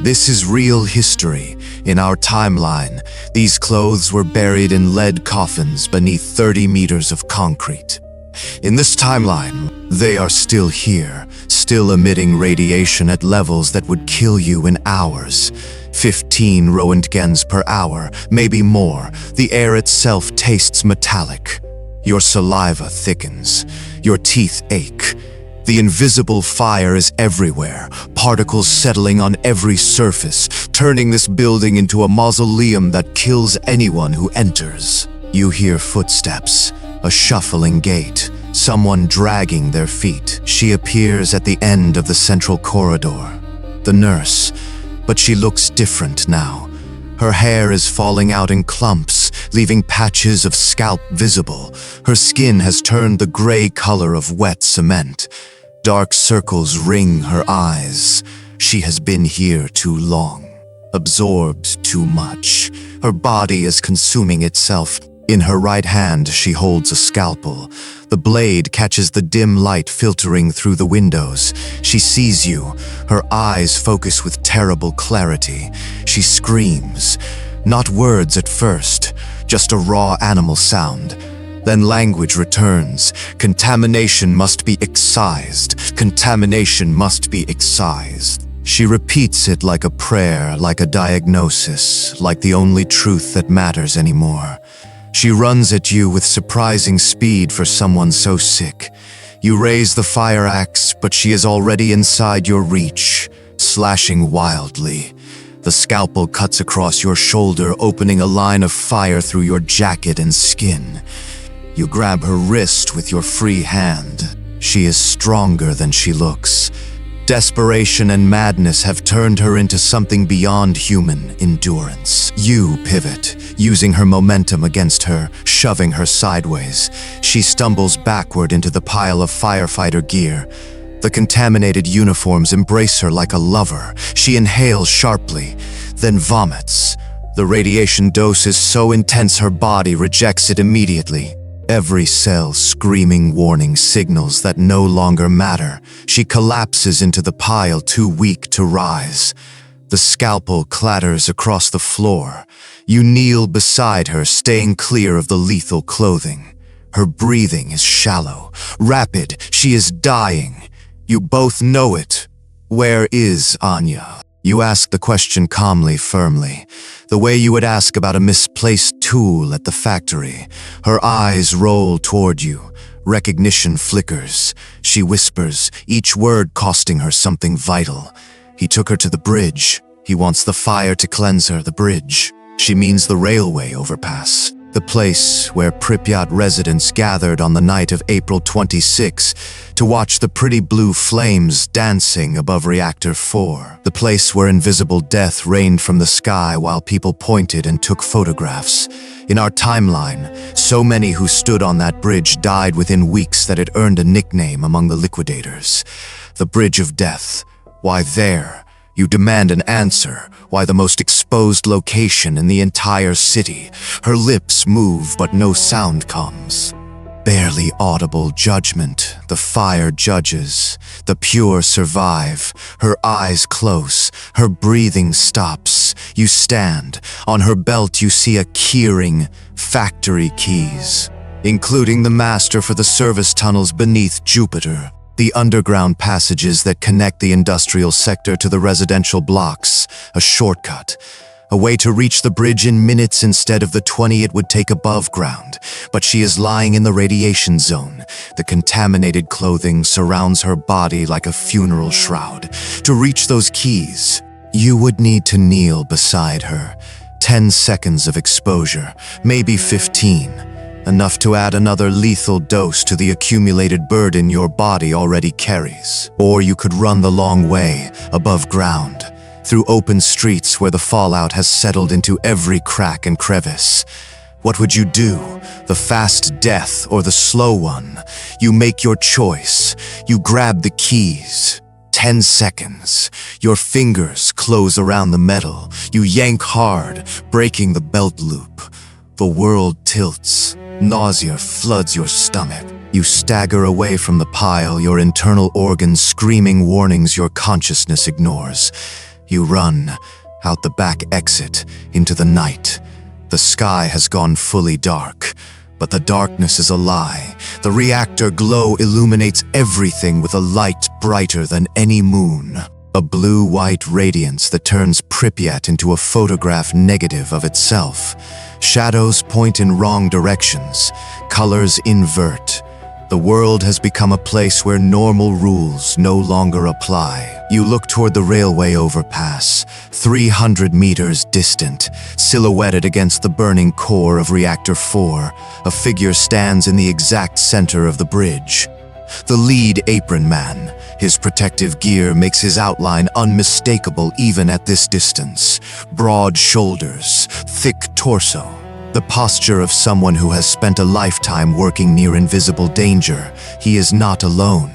This is real history. In our timeline, these clothes were buried in lead coffins beneath 30 meters of concrete. In this timeline, they are still here, still emitting radiation at levels that would kill you in hours. 15 Roentgens per hour, maybe more. The air itself tastes metallic. Your saliva thickens. Your teeth ache. The invisible fire is everywhere, particles settling on every surface, turning this building into a mausoleum that kills anyone who enters. You hear footsteps, a shuffling gait, someone dragging their feet. She appears at the end of the central corridor. The nurse, but she looks different now. Her hair is falling out in clumps, leaving patches of scalp visible. Her skin has turned the gray color of wet cement. Dark circles ring her eyes. She has been here too long, absorbed too much. Her body is consuming itself. In her right hand, she holds a scalpel. The blade catches the dim light filtering through the windows. She sees you. Her eyes focus with terrible clarity. She screams. Not words at first, just a raw animal sound. Then language returns. Contamination must be excised. Contamination must be excised. She repeats it like a prayer, like a diagnosis, like the only truth that matters anymore. She runs at you with surprising speed for someone so sick. You raise the fire axe, but she is already inside your reach, slashing wildly. The scalpel cuts across your shoulder, opening a line of fire through your jacket and skin. You grab her wrist with your free hand. She is stronger than she looks. Desperation and madness have turned her into something beyond human endurance. You pivot, using her momentum against her, shoving her sideways. She stumbles backward into the pile of firefighter gear. The contaminated uniforms embrace her like a lover. She inhales sharply, then vomits. The radiation dose is so intense her body rejects it immediately. Every cell screaming warning signals that no longer matter. She collapses into the pile, too weak to rise. The scalpel clatters across the floor. You kneel beside her, staying clear of the lethal clothing. Her breathing is shallow, rapid. She is dying. You both know it. Where is Anya? You ask the question calmly, firmly, the way you would ask about a misplaced tool at the factory. Her eyes roll toward you. Recognition flickers. She whispers, each word costing her something vital. He took her to the bridge. He wants the fire to cleanse her, the bridge. She means the railway overpass. The place where Pripyat residents gathered on the night of April 26 to watch the pretty blue flames dancing above Reactor 4. The place where invisible death rained from the sky while people pointed and took photographs. In our timeline, so many who stood on that bridge died within weeks that it earned a nickname among the liquidators. The Bridge of Death. Why there? You demand an answer. Why the most exposed location in the entire city? Her lips move, but no sound comes. Barely audible judgment. The fire judges. The pure survive. Her eyes close. Her breathing stops. You stand. On her belt you see a keyring, factory keys, including the master for the service tunnels beneath Jupiter. The underground passages that connect the industrial sector to the residential blocks, a shortcut, a way to reach the bridge in minutes instead of the 20 it would take above ground. But she is lying in the radiation zone. The contaminated clothing surrounds her body like a funeral shroud. To reach those keys, you would need to kneel beside her. 10 seconds of exposure, maybe 15. Enough to add another lethal dose to the accumulated burden your body already carries. Or you could run the long way, above ground, through open streets where the fallout has settled into every crack and crevice. What would you do? The fast death or the slow one? You make your choice. You grab the keys. 10 seconds. Your fingers close around the metal. You yank hard, breaking the belt loop. The world tilts. Nausea floods your stomach. You stagger away from the pile, your internal organs screaming warnings your consciousness ignores. You run, out the back exit, into the night. The sky has gone fully dark, but the darkness is a lie. The reactor glow illuminates everything with a light brighter than any moon. A blue-white radiance that turns Pripyat into a photograph negative of itself. Shadows point in wrong directions. Colors invert. The world has become a place where normal rules no longer apply. You look toward the railway overpass, 300 meters distant, silhouetted against the burning core of Reactor 4. A figure stands in the exact center of the bridge. The lead apron man. His protective gear makes his outline unmistakable even at this distance. Broad shoulders, thick torso. The posture of someone who has spent a lifetime working near invisible danger. He is not alone.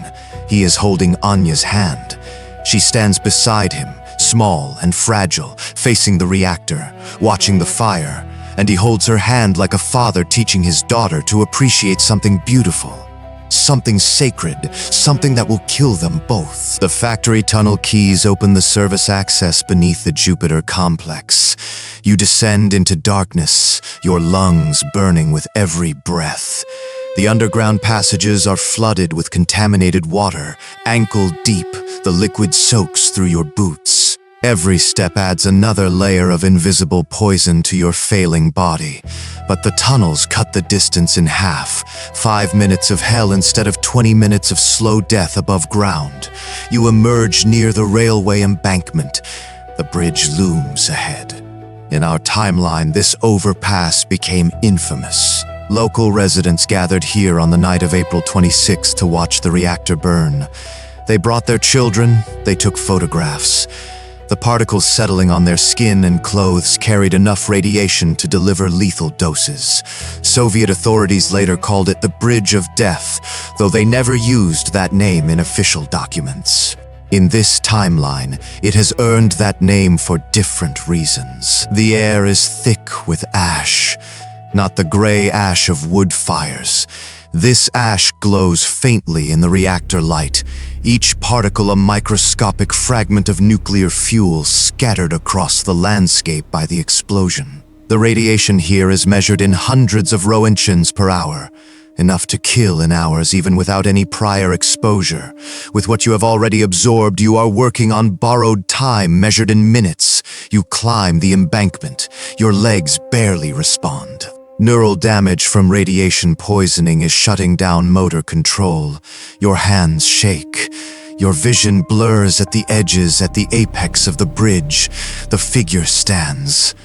He is holding Anya's hand. She stands beside him, small and fragile, facing the reactor, watching the fire, and he holds her hand like a father teaching his daughter to appreciate something beautiful. Something sacred, something that will kill them both. The factory tunnel keys open the service access beneath the Jupiter complex. You descend into darkness, your lungs burning with every breath. The underground passages are flooded with contaminated water. Ankle deep, the liquid soaks through your boots. Every step adds another layer of invisible poison to your failing body. But the tunnels cut the distance in half. 5 minutes of hell instead of 20 minutes of slow death above ground. You emerge near the railway embankment. The bridge looms ahead. In our timeline, this overpass became infamous. Local residents gathered here on the night of April 26 to watch the reactor burn. They brought their children, they took photographs. The particles settling on their skin and clothes carried enough radiation to deliver lethal doses. Soviet authorities later called it the Bridge of Death, though they never used that name in official documents. In this timeline, it has earned that name for different reasons. The air is thick with ash, not the gray ash of wood fires. This ash glows faintly in the reactor light, each particle a microscopic fragment of nuclear fuel scattered across the landscape by the explosion. The radiation here is measured in hundreds of roentgens per hour, enough to kill in hours even without any prior exposure. With what you have already absorbed, you are working on borrowed time measured in minutes. You climb the embankment. Your legs barely respond. Neural damage from radiation poisoning is shutting down motor control. Your hands shake. Your vision blurs at the edges at the apex of the bridge. The figure stands.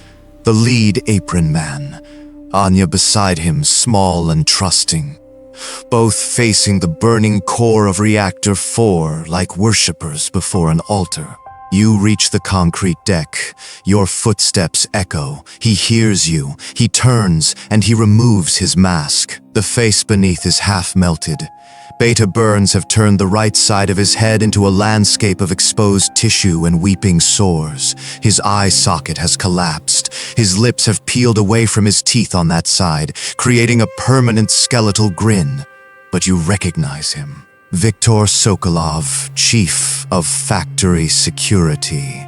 The lead apron man. Anya beside him, small and trusting. Both facing the burning core of Reactor 4 like worshippers before an altar. You reach the concrete deck. Your footsteps echo. He hears you. He turns, and he removes his mask. The face beneath is half-melted. Beta burns have turned the right side of his head into a landscape of exposed tissue and weeping sores. His eye socket has collapsed. His lips have peeled away from his teeth on that side, creating a permanent skeletal grin. But you recognize him. Viktor Sokolov, Chief of Factory Security.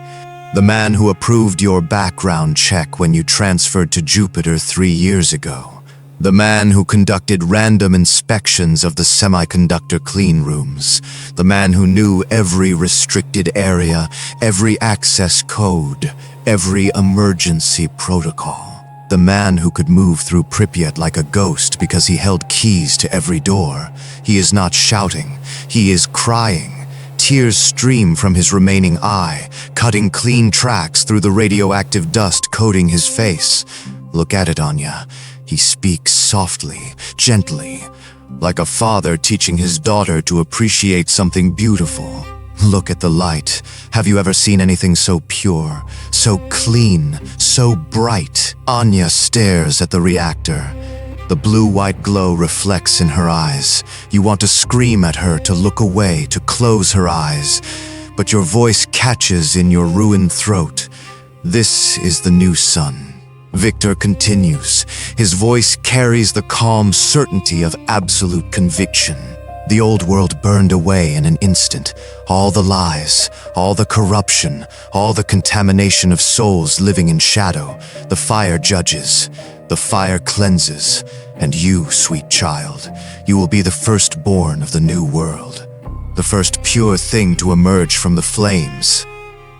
The man who approved your background check when you transferred to Jupiter 3 years ago. The man who conducted random inspections of the semiconductor clean rooms. The man who knew every restricted area, every access code, every emergency protocol. The man who could move through Pripyat like a ghost because he held keys to every door. He is not shouting, he is crying. Tears stream from his remaining eye, cutting clean tracks through the radioactive dust coating his face. Look at it, Anya. He speaks softly, gently, like a father teaching his daughter to appreciate something beautiful. Look at the light. Have you ever seen anything so pure, so clean, so bright? Anya stares at the reactor. The blue-white glow reflects in her eyes. You want to scream at her, to look away, to close her eyes. But your voice catches in your ruined throat. This is the new sun. Viktor continues. His voice carries the calm certainty of absolute conviction. The old world burned away in an instant. All the lies, all the corruption, all the contamination of souls living in shadow. The fire judges, the fire cleanses. And you, sweet child, you will be the firstborn of the new world. The first pure thing to emerge from the flames.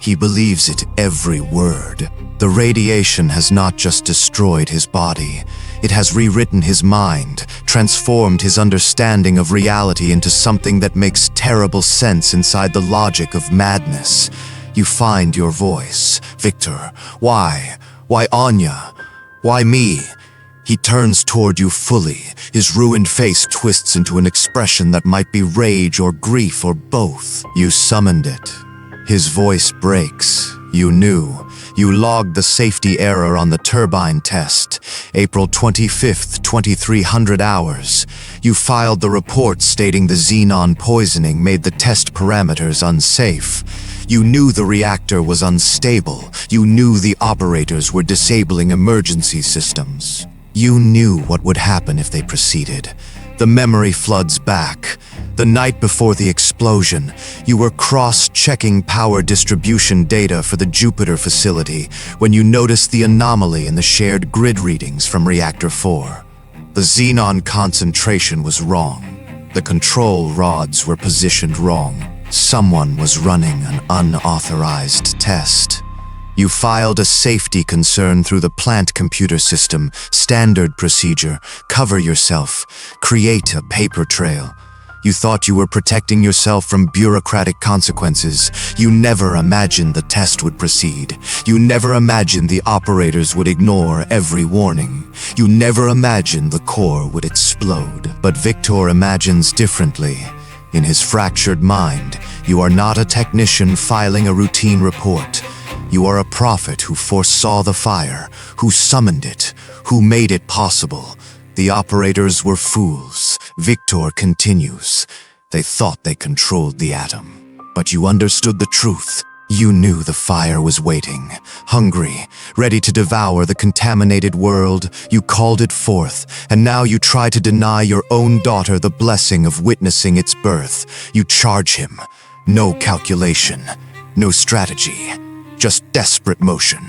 He believes it every word. The radiation has not just destroyed his body. It has rewritten his mind, transformed his understanding of reality into something that makes terrible sense inside the logic of madness. You find your voice. Viktor, why? Why Anya? Why me? He turns toward you fully. His ruined face twists into an expression that might be rage or grief or both. You summoned it. His voice breaks. You knew. You logged the safety error on the turbine test. April 25th, 2300 hours. You filed the report stating the xenon poisoning made the test parameters unsafe. You knew the reactor was unstable. You knew the operators were disabling emergency systems. You knew what would happen if they proceeded. The memory floods back. The night before the explosion, you were cross-checking power distribution data for the Jupiter facility when you noticed the anomaly in the shared grid readings from Reactor 4. The xenon concentration was wrong. The control rods were positioned wrong. Someone was running an unauthorized test. You filed a safety concern through the plant computer system, standard procedure, cover yourself, create a paper trail. You thought you were protecting yourself from bureaucratic consequences. You never imagined the test would proceed. You never imagined the operators would ignore every warning. You never imagined the core would explode. But Viktor imagines differently. In his fractured mind, you are not a technician filing a routine report. You are a prophet who foresaw the fire, who summoned it, who made it possible. The operators were fools. Viktor continues. They thought they controlled the atom. But you understood the truth. You knew the fire was waiting, hungry, ready to devour the contaminated world. You called it forth, and now you try to deny your own daughter the blessing of witnessing its birth. You charge him. No calculation, no strategy. Just desperate motion.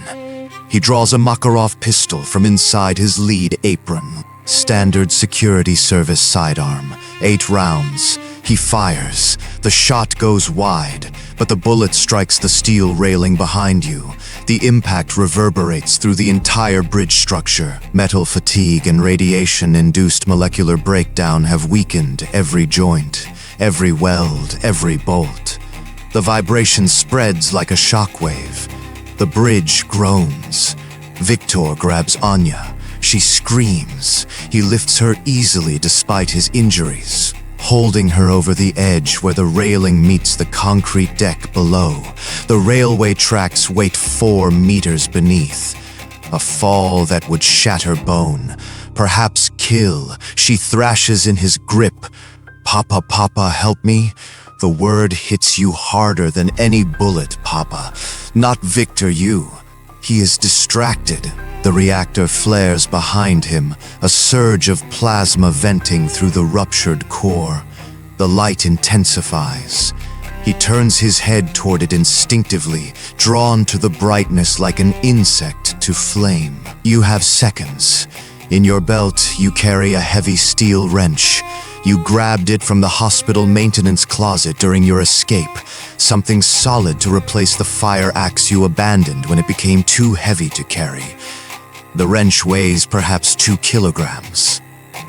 He draws a Makarov pistol from inside his lead apron. Standard security service sidearm, 8 rounds. He fires. The shot goes wide, but the bullet strikes the steel railing behind you. The impact reverberates through the entire bridge structure. Metal fatigue and radiation-induced molecular breakdown have weakened every joint, every weld, every bolt. The vibration spreads like a shockwave. The bridge groans. Victor grabs Anya. She screams. He lifts her easily despite his injuries, holding her over the edge where the railing meets the concrete deck below. The railway tracks wait 4 meters beneath. A fall that would shatter bone, perhaps kill. She thrashes in his grip. "Papa, Papa, help me." The word hits you harder than any bullet, Papa. Not Victor, you. He is distracted. The reactor flares behind him, a surge of plasma venting through the ruptured core. The light intensifies. He turns his head toward it instinctively, drawn to the brightness like an insect to flame. You have seconds. In your belt, you carry a heavy steel wrench. You grabbed it from the hospital maintenance closet during your escape, something solid to replace the fire axe you abandoned when it became too heavy to carry. The wrench weighs perhaps 2 kilograms.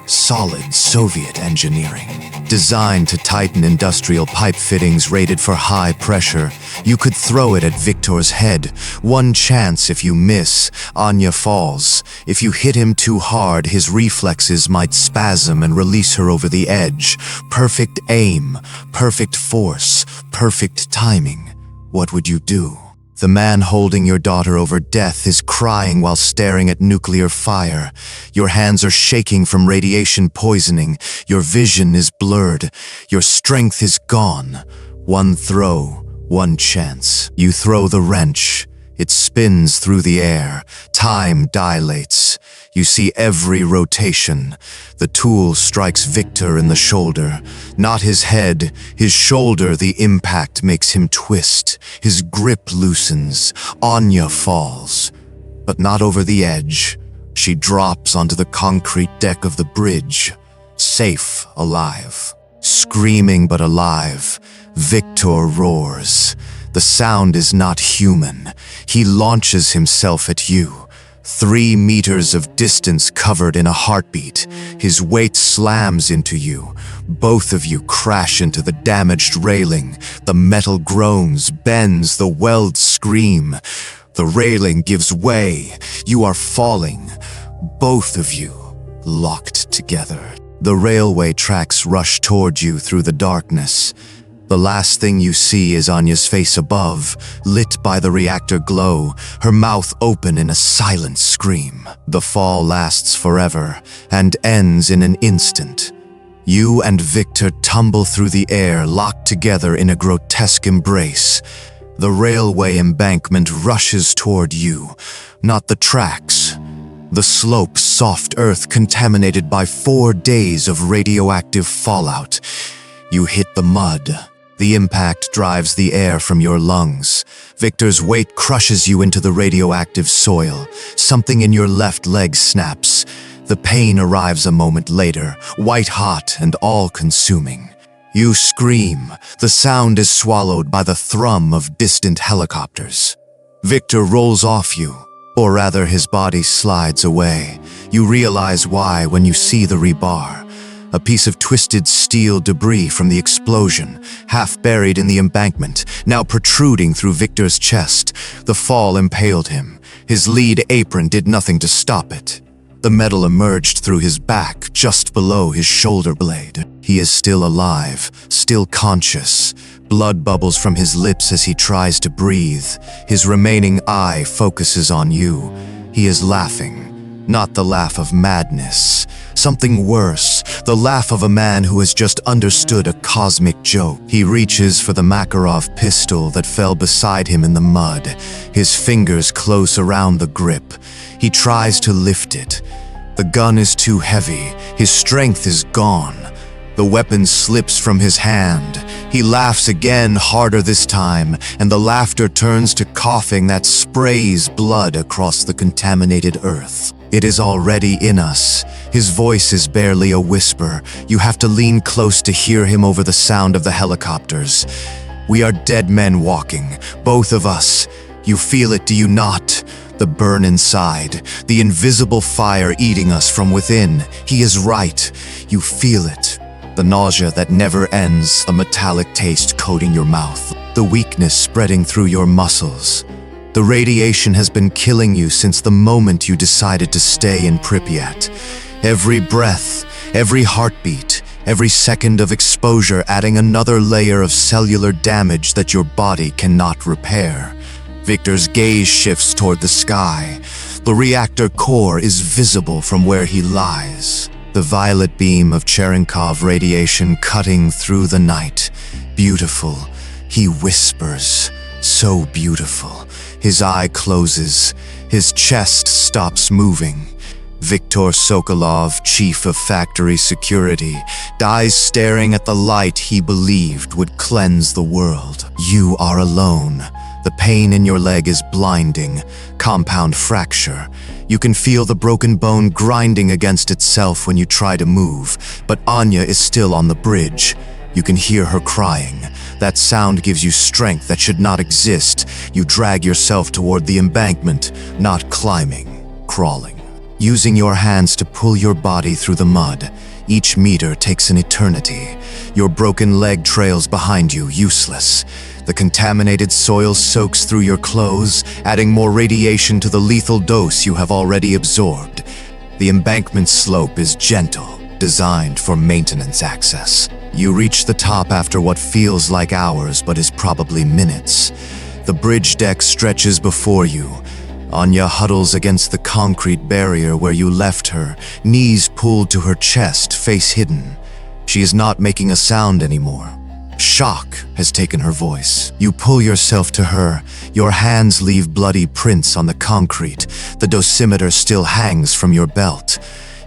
Solid Soviet engineering. Designed to tighten industrial pipe fittings rated for high pressure, you could throw it at Victor's head. One chance if you miss, Anya falls. If you hit him too hard, his reflexes might spasm and release her over the edge. Perfect aim, perfect force, perfect timing. What would you do? The man holding your daughter over death is crying while staring at nuclear fire. Your hands are shaking from radiation poisoning. Your vision is blurred. Your strength is gone. One throw, one chance. You throw the wrench. It spins through the air. Time dilates. You see every rotation. The tool strikes Victor in the shoulder. Not his head, his shoulder. The impact makes him twist. His grip loosens. Anya falls. But not over the edge. She drops onto the concrete deck of the bridge. Safe, alive. Screaming but alive. Victor roars. The sound is not human. He launches himself at you. 3 meters of distance covered in a heartbeat. His weight slams into you. Both of you crash into the damaged railing. The metal groans, bends, the welds scream. The railing gives way. You are falling. Both of you, locked together. The railway tracks rush toward you through the darkness. The last thing you see is Anya's face above, lit by the reactor glow, her mouth open in a silent scream. The fall lasts forever and ends in an instant. You and Victor tumble through the air, locked together in a grotesque embrace. The railway embankment rushes toward you, not the tracks. The slope, soft earth contaminated by 4 days of radioactive fallout. You hit the mud. The impact drives the air from your lungs. Victor's weight crushes you into the radioactive soil. Something in your left leg snaps. The pain arrives a moment later, white-hot and all-consuming. You scream. The sound is swallowed by the thrum of distant helicopters. Victor rolls off you, or rather his body slides away. You realize why when you see the rebar. A piece of twisted steel debris from the explosion, half buried in the embankment, now protruding through Victor's chest. The fall impaled him. His lead apron did nothing to stop it. The metal emerged through his back, just below his shoulder blade. He is still alive, still conscious. Blood bubbles from his lips as he tries to breathe. His remaining eye focuses on you. He is laughing, not the laugh of madness. Something worse, the laugh of a man who has just understood a cosmic joke. He reaches for the Makarov pistol that fell beside him in the mud, his fingers close around the grip. He tries to lift it. The gun is too heavy. His strength is gone. The weapon slips from his hand. He laughs again, harder this time, and the laughter turns to coughing that sprays blood across the contaminated earth. It is already in us. His voice is barely a whisper. You have to lean close to hear him over the sound of the helicopters. We are dead men walking, both of us. You feel it, do you not? The burn inside, the invisible fire eating us from within. He is right. You feel it. The nausea that never ends, a metallic taste coating your mouth, the weakness spreading through your muscles. The radiation has been killing you since the moment you decided to stay in Pripyat. Every breath, every heartbeat, every second of exposure adding another layer of cellular damage that your body cannot repair. Victor's gaze shifts toward the sky. The reactor core is visible from where he lies. The violet beam of Cherenkov radiation cutting through the night. Beautiful, he whispers. So beautiful. His eye closes. His chest stops moving. Viktor Sokolov, chief of factory security, dies staring at the light he believed would cleanse the world. You are alone. The pain in your leg is blinding. Compound fracture. You can feel the broken bone grinding against itself when you try to move, but Anya is still on the bridge. You can hear her crying. That sound gives you strength that should not exist. You drag yourself toward the embankment, not climbing, crawling. Using your hands to pull your body through the mud. Each meter takes an eternity. Your broken leg trails behind you, useless. The contaminated soil soaks through your clothes, adding more radiation to the lethal dose you have already absorbed. The embankment slope is gentle, designed for maintenance access. You reach the top after what feels like hours but is probably minutes. The bridge deck stretches before you. Anya huddles against the concrete barrier where you left her, knees pulled to her chest, face hidden. She is not making a sound anymore. Shock has taken her voice. You pull yourself to her. Your hands leave bloody prints on the concrete. The dosimeter still hangs from your belt.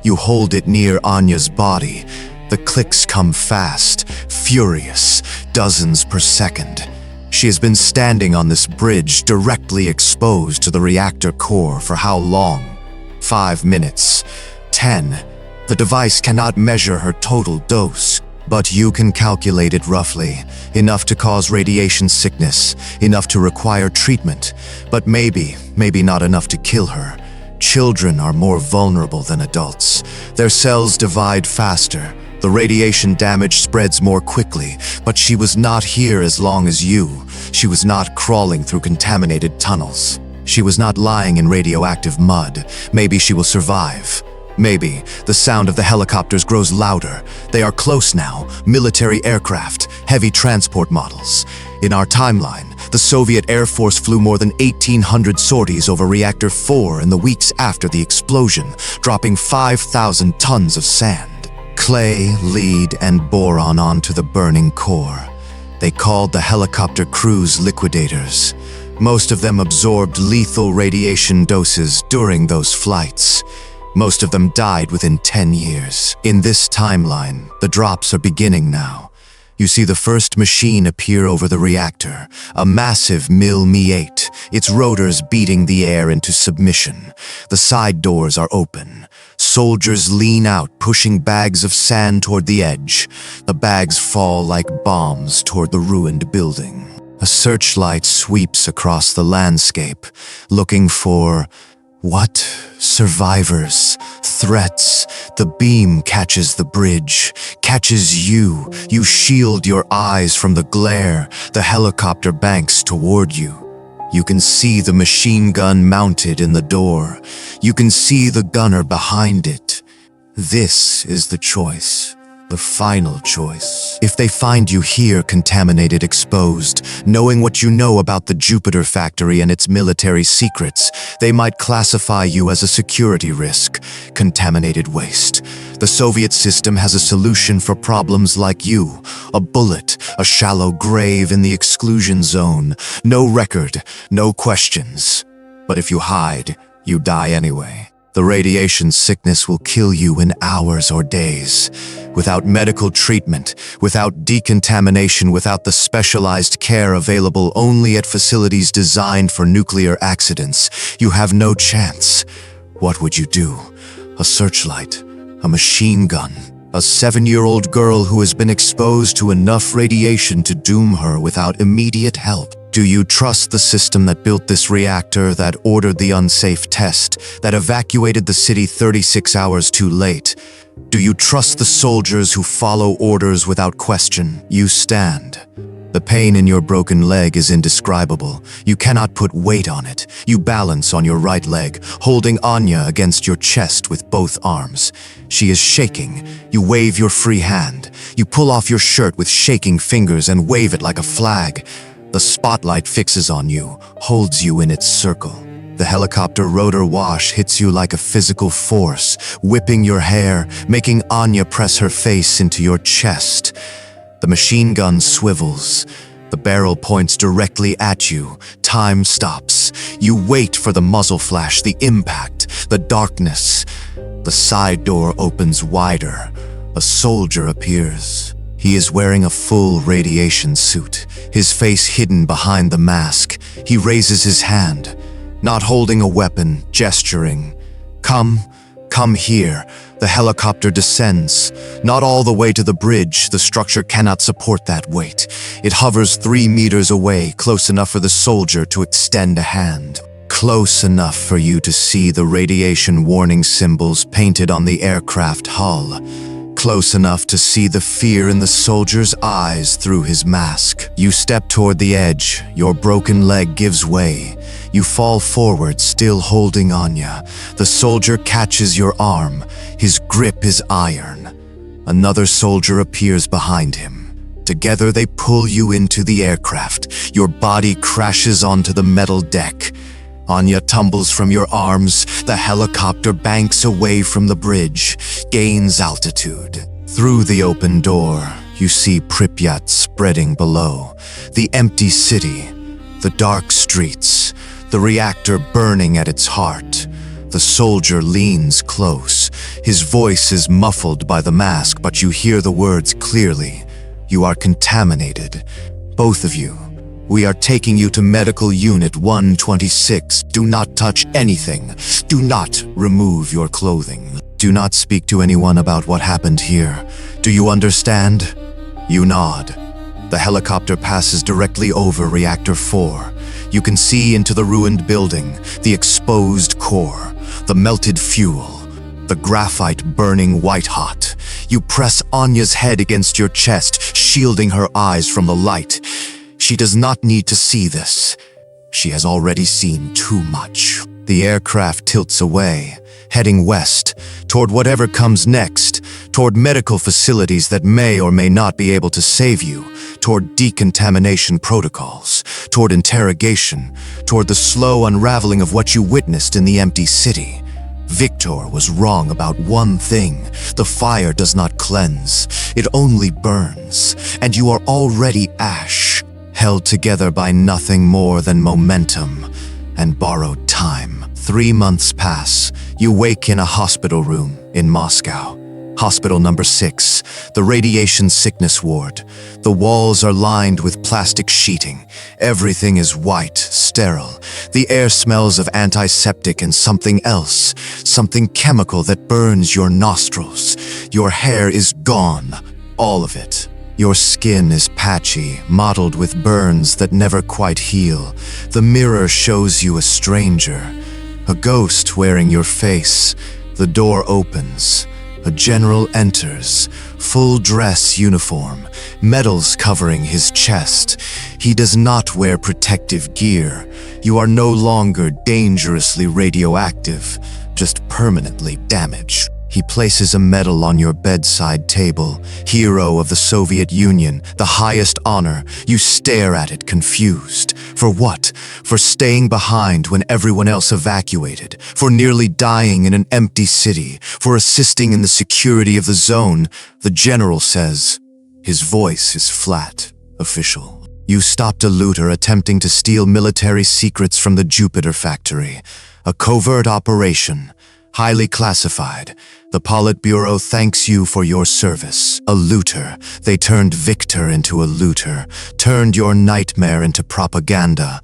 You hold it near Anya's body. The clicks come fast, furious, dozens per second. She has been standing on this bridge directly exposed to the reactor core for how long? 5 minutes. 10. The device cannot measure her total dose, but you can calculate it roughly. Enough to cause radiation sickness, enough to require treatment, but maybe not enough to kill her. Children are more vulnerable than adults. Their cells divide faster. The radiation damage spreads more quickly, but she was not here as long as you. She was not crawling through contaminated tunnels. She was not lying in radioactive mud. Maybe she will survive. Maybe. The sound of the helicopters grows louder. They are close now. Military aircraft, heavy transport models. In our timeline, the Soviet Air Force flew more than 1,800 sorties over Reactor 4 in the weeks after the explosion, dropping 5,000 tons of sand. Clay, lead, and boron onto the burning core. They called the helicopter crews liquidators. Most of them absorbed lethal radiation doses during those flights. Most of them died within 10 years. In this timeline, the drops are beginning now. You see the first machine appear over the reactor, a massive Mil-Mi-8, its rotors beating the air into submission. The side doors are open. Soldiers lean out, pushing bags of sand toward the edge. The bags fall like bombs toward the ruined building. A searchlight sweeps across the landscape, looking for what? Survivors, threats. The beam catches the bridge, catches you. You shield your eyes from the glare. The helicopter banks toward you. You can see the machine gun mounted in the door. You can see the gunner behind it. This is the choice. The final choice. If they find you here contaminated, exposed, knowing what you know about the Jupiter factory and its military secrets, they might classify you as a security risk, contaminated waste. The Soviet system has a solution for problems like you. A bullet, a shallow grave in the exclusion zone. No record, no questions. But if you hide, you die anyway. The radiation sickness will kill you in hours or days. Without medical treatment, without decontamination, without the specialized care available only at facilities designed for nuclear accidents, you have no chance. What would you do? A searchlight? A machine gun? A 7-year-old girl who has been exposed to enough radiation to doom her without immediate help? Do you trust the system that built this reactor, that ordered the unsafe test, that evacuated the city 36 hours too late? Do you trust the soldiers who follow orders without question? You stand. The pain in your broken leg is indescribable. You cannot put weight on it. You balance on your right leg, holding Anya against your chest with both arms. She is shaking. You wave your free hand. You pull off your shirt with shaking fingers and wave it like a flag. The spotlight fixes on you, holds you in its circle. The helicopter rotor wash hits you like a physical force, whipping your hair, making Anya press her face into your chest. The machine gun swivels. The barrel points directly at you. Time stops. You wait for the muzzle flash, the impact, the darkness. The side door opens wider. A soldier appears. He is wearing a full radiation suit, his face hidden behind the mask. He raises his hand, not holding a weapon, gesturing. Come here. The helicopter descends. Not all the way to the bridge, the structure cannot support that weight. It hovers 3 meters away, close enough for the soldier to extend a hand. Close enough for you to see the radiation warning symbols painted on the aircraft hull. Close enough to see the fear in the soldier's eyes through his mask. You step toward the edge. Your broken leg gives way. You fall forward, still holding Anya. The soldier catches your arm. His grip is iron. Another soldier appears behind him. Together they pull you into the aircraft. Your body crashes onto the metal deck. Anya tumbles from your arms. The helicopter banks away from the bridge, gains altitude. Through the open door, you see Pripyat spreading below. The empty city, the dark streets, the reactor burning at its heart. The soldier leans close. His voice is muffled by the mask, but you hear the words clearly. You are contaminated, both of you. We are taking you to Medical Unit 126. Do not touch anything. Do not remove your clothing. Do not speak to anyone about what happened here. Do you understand? You nod. The helicopter passes directly over Reactor 4. You can see into the ruined building, the exposed core, the melted fuel, the graphite burning white-hot. You press Anya's head against your chest, shielding her eyes from the light. She does not need to see this. She has already seen too much. The aircraft tilts away, heading west, toward whatever comes next, toward medical facilities that may or may not be able to save you, toward decontamination protocols, toward interrogation, toward the slow unraveling of what you witnessed in the empty city. Victor was wrong about one thing. The fire does not cleanse. It only burns, and you are already ash, held together by nothing more than momentum and borrowed time. 3 months pass. You wake in a hospital room in Moscow. Hospital number 6, the radiation sickness ward. The walls are lined with plastic sheeting. Everything is white, sterile. The air smells of antiseptic and something else, something chemical that burns your nostrils. Your hair is gone, all of it. Your skin is patchy, mottled with burns that never quite heal. The mirror shows you a stranger, a ghost wearing your face. The door opens. A general enters, full dress uniform, medals covering his chest. He does not wear protective gear. You are no longer dangerously radioactive, just permanently damaged. He places a medal on your bedside table, hero of the Soviet Union, the highest honor. You stare at it confused. For what? For staying behind when everyone else evacuated, for nearly dying in an empty city, for assisting in the security of the zone. The general says. His voice is flat, official. You stopped a looter attempting to steal military secrets from the Jupiter factory. A covert operation. Highly classified. The Politburo thanks you for your service. A looter. They turned Victor into a looter, turned your nightmare into propaganda.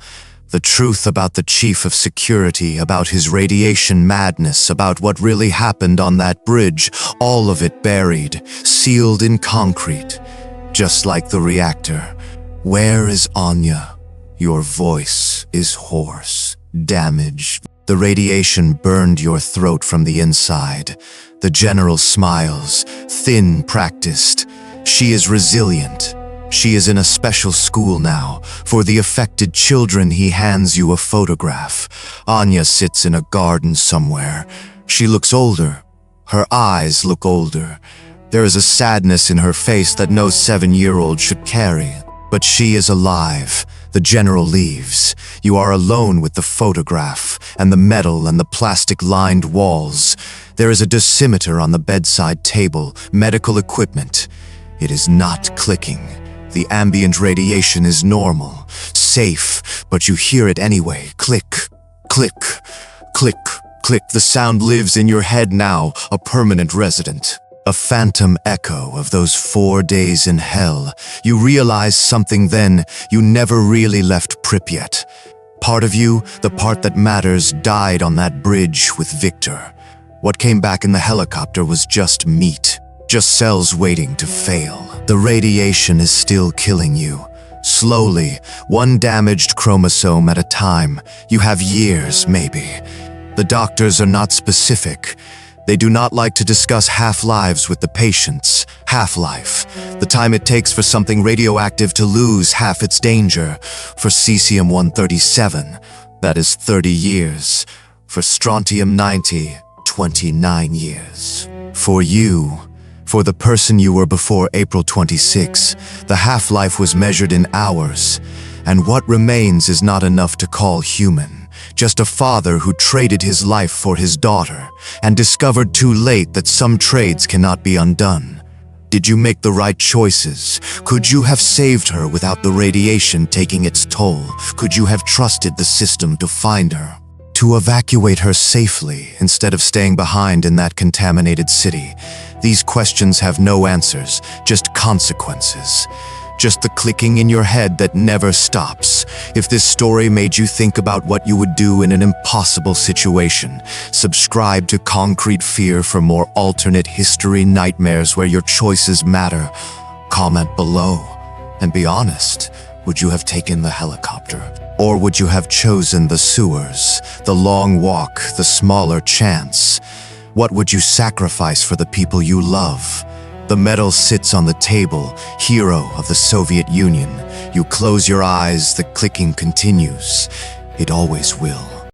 The truth about the chief of security, about his radiation madness, about what really happened on that bridge, all of it buried, sealed in concrete, just like the reactor. Where is Anya? Your voice is hoarse, damaged. The radiation burned your throat from the inside. The general smiles, thin, practiced. She is resilient. She is in a special school now. For the affected children, he hands you a photograph. Anya sits in a garden somewhere. She looks older. Her eyes look older. There is a sadness in her face that no 7-year-old should carry. But she is alive. The general leaves. You are alone with the photograph, and the metal and the plastic-lined walls. There is a dosimeter on the bedside table, medical equipment. It is not clicking. The ambient radiation is normal, safe, but you hear it anyway. Click, click, click, click. The sound lives in your head now, a permanent resident. A phantom echo of those 4 days in hell. You realize something then. You never really left Pripyat. Part of you, the part that matters, died on that bridge with Victor. What came back in the helicopter was just meat. Just cells waiting to fail. The radiation is still killing you. Slowly, one damaged chromosome at a time. You have years, maybe. The doctors are not specific. They do not like to discuss half-lives with the patients. Half-life, the time it takes for something radioactive to lose half its danger. For cesium-137, that is 30 years. For strontium-90, 29 years. For you, for the person you were before April 26, the half-life was measured in hours, and what remains is not enough to call human. Just a father who traded his life for his daughter, and discovered too late that some trades cannot be undone. Did you make the right choices? Could you have saved her without the radiation taking its toll? Could you have trusted the system to find her? To evacuate her safely instead of staying behind in that contaminated city? These questions have no answers, just consequences. Just the clicking in your head that never stops. If this story made you think about what you would do in an impossible situation, subscribe to Concrete Fear for more alternate history nightmares where your choices matter. Comment below. And be honest, would you have taken the helicopter? Or would you have chosen the sewers, the long walk, the smaller chance? What would you sacrifice for the people you love? The medal sits on the table, hero of the Soviet Union. You close your eyes, the clicking continues. It always will.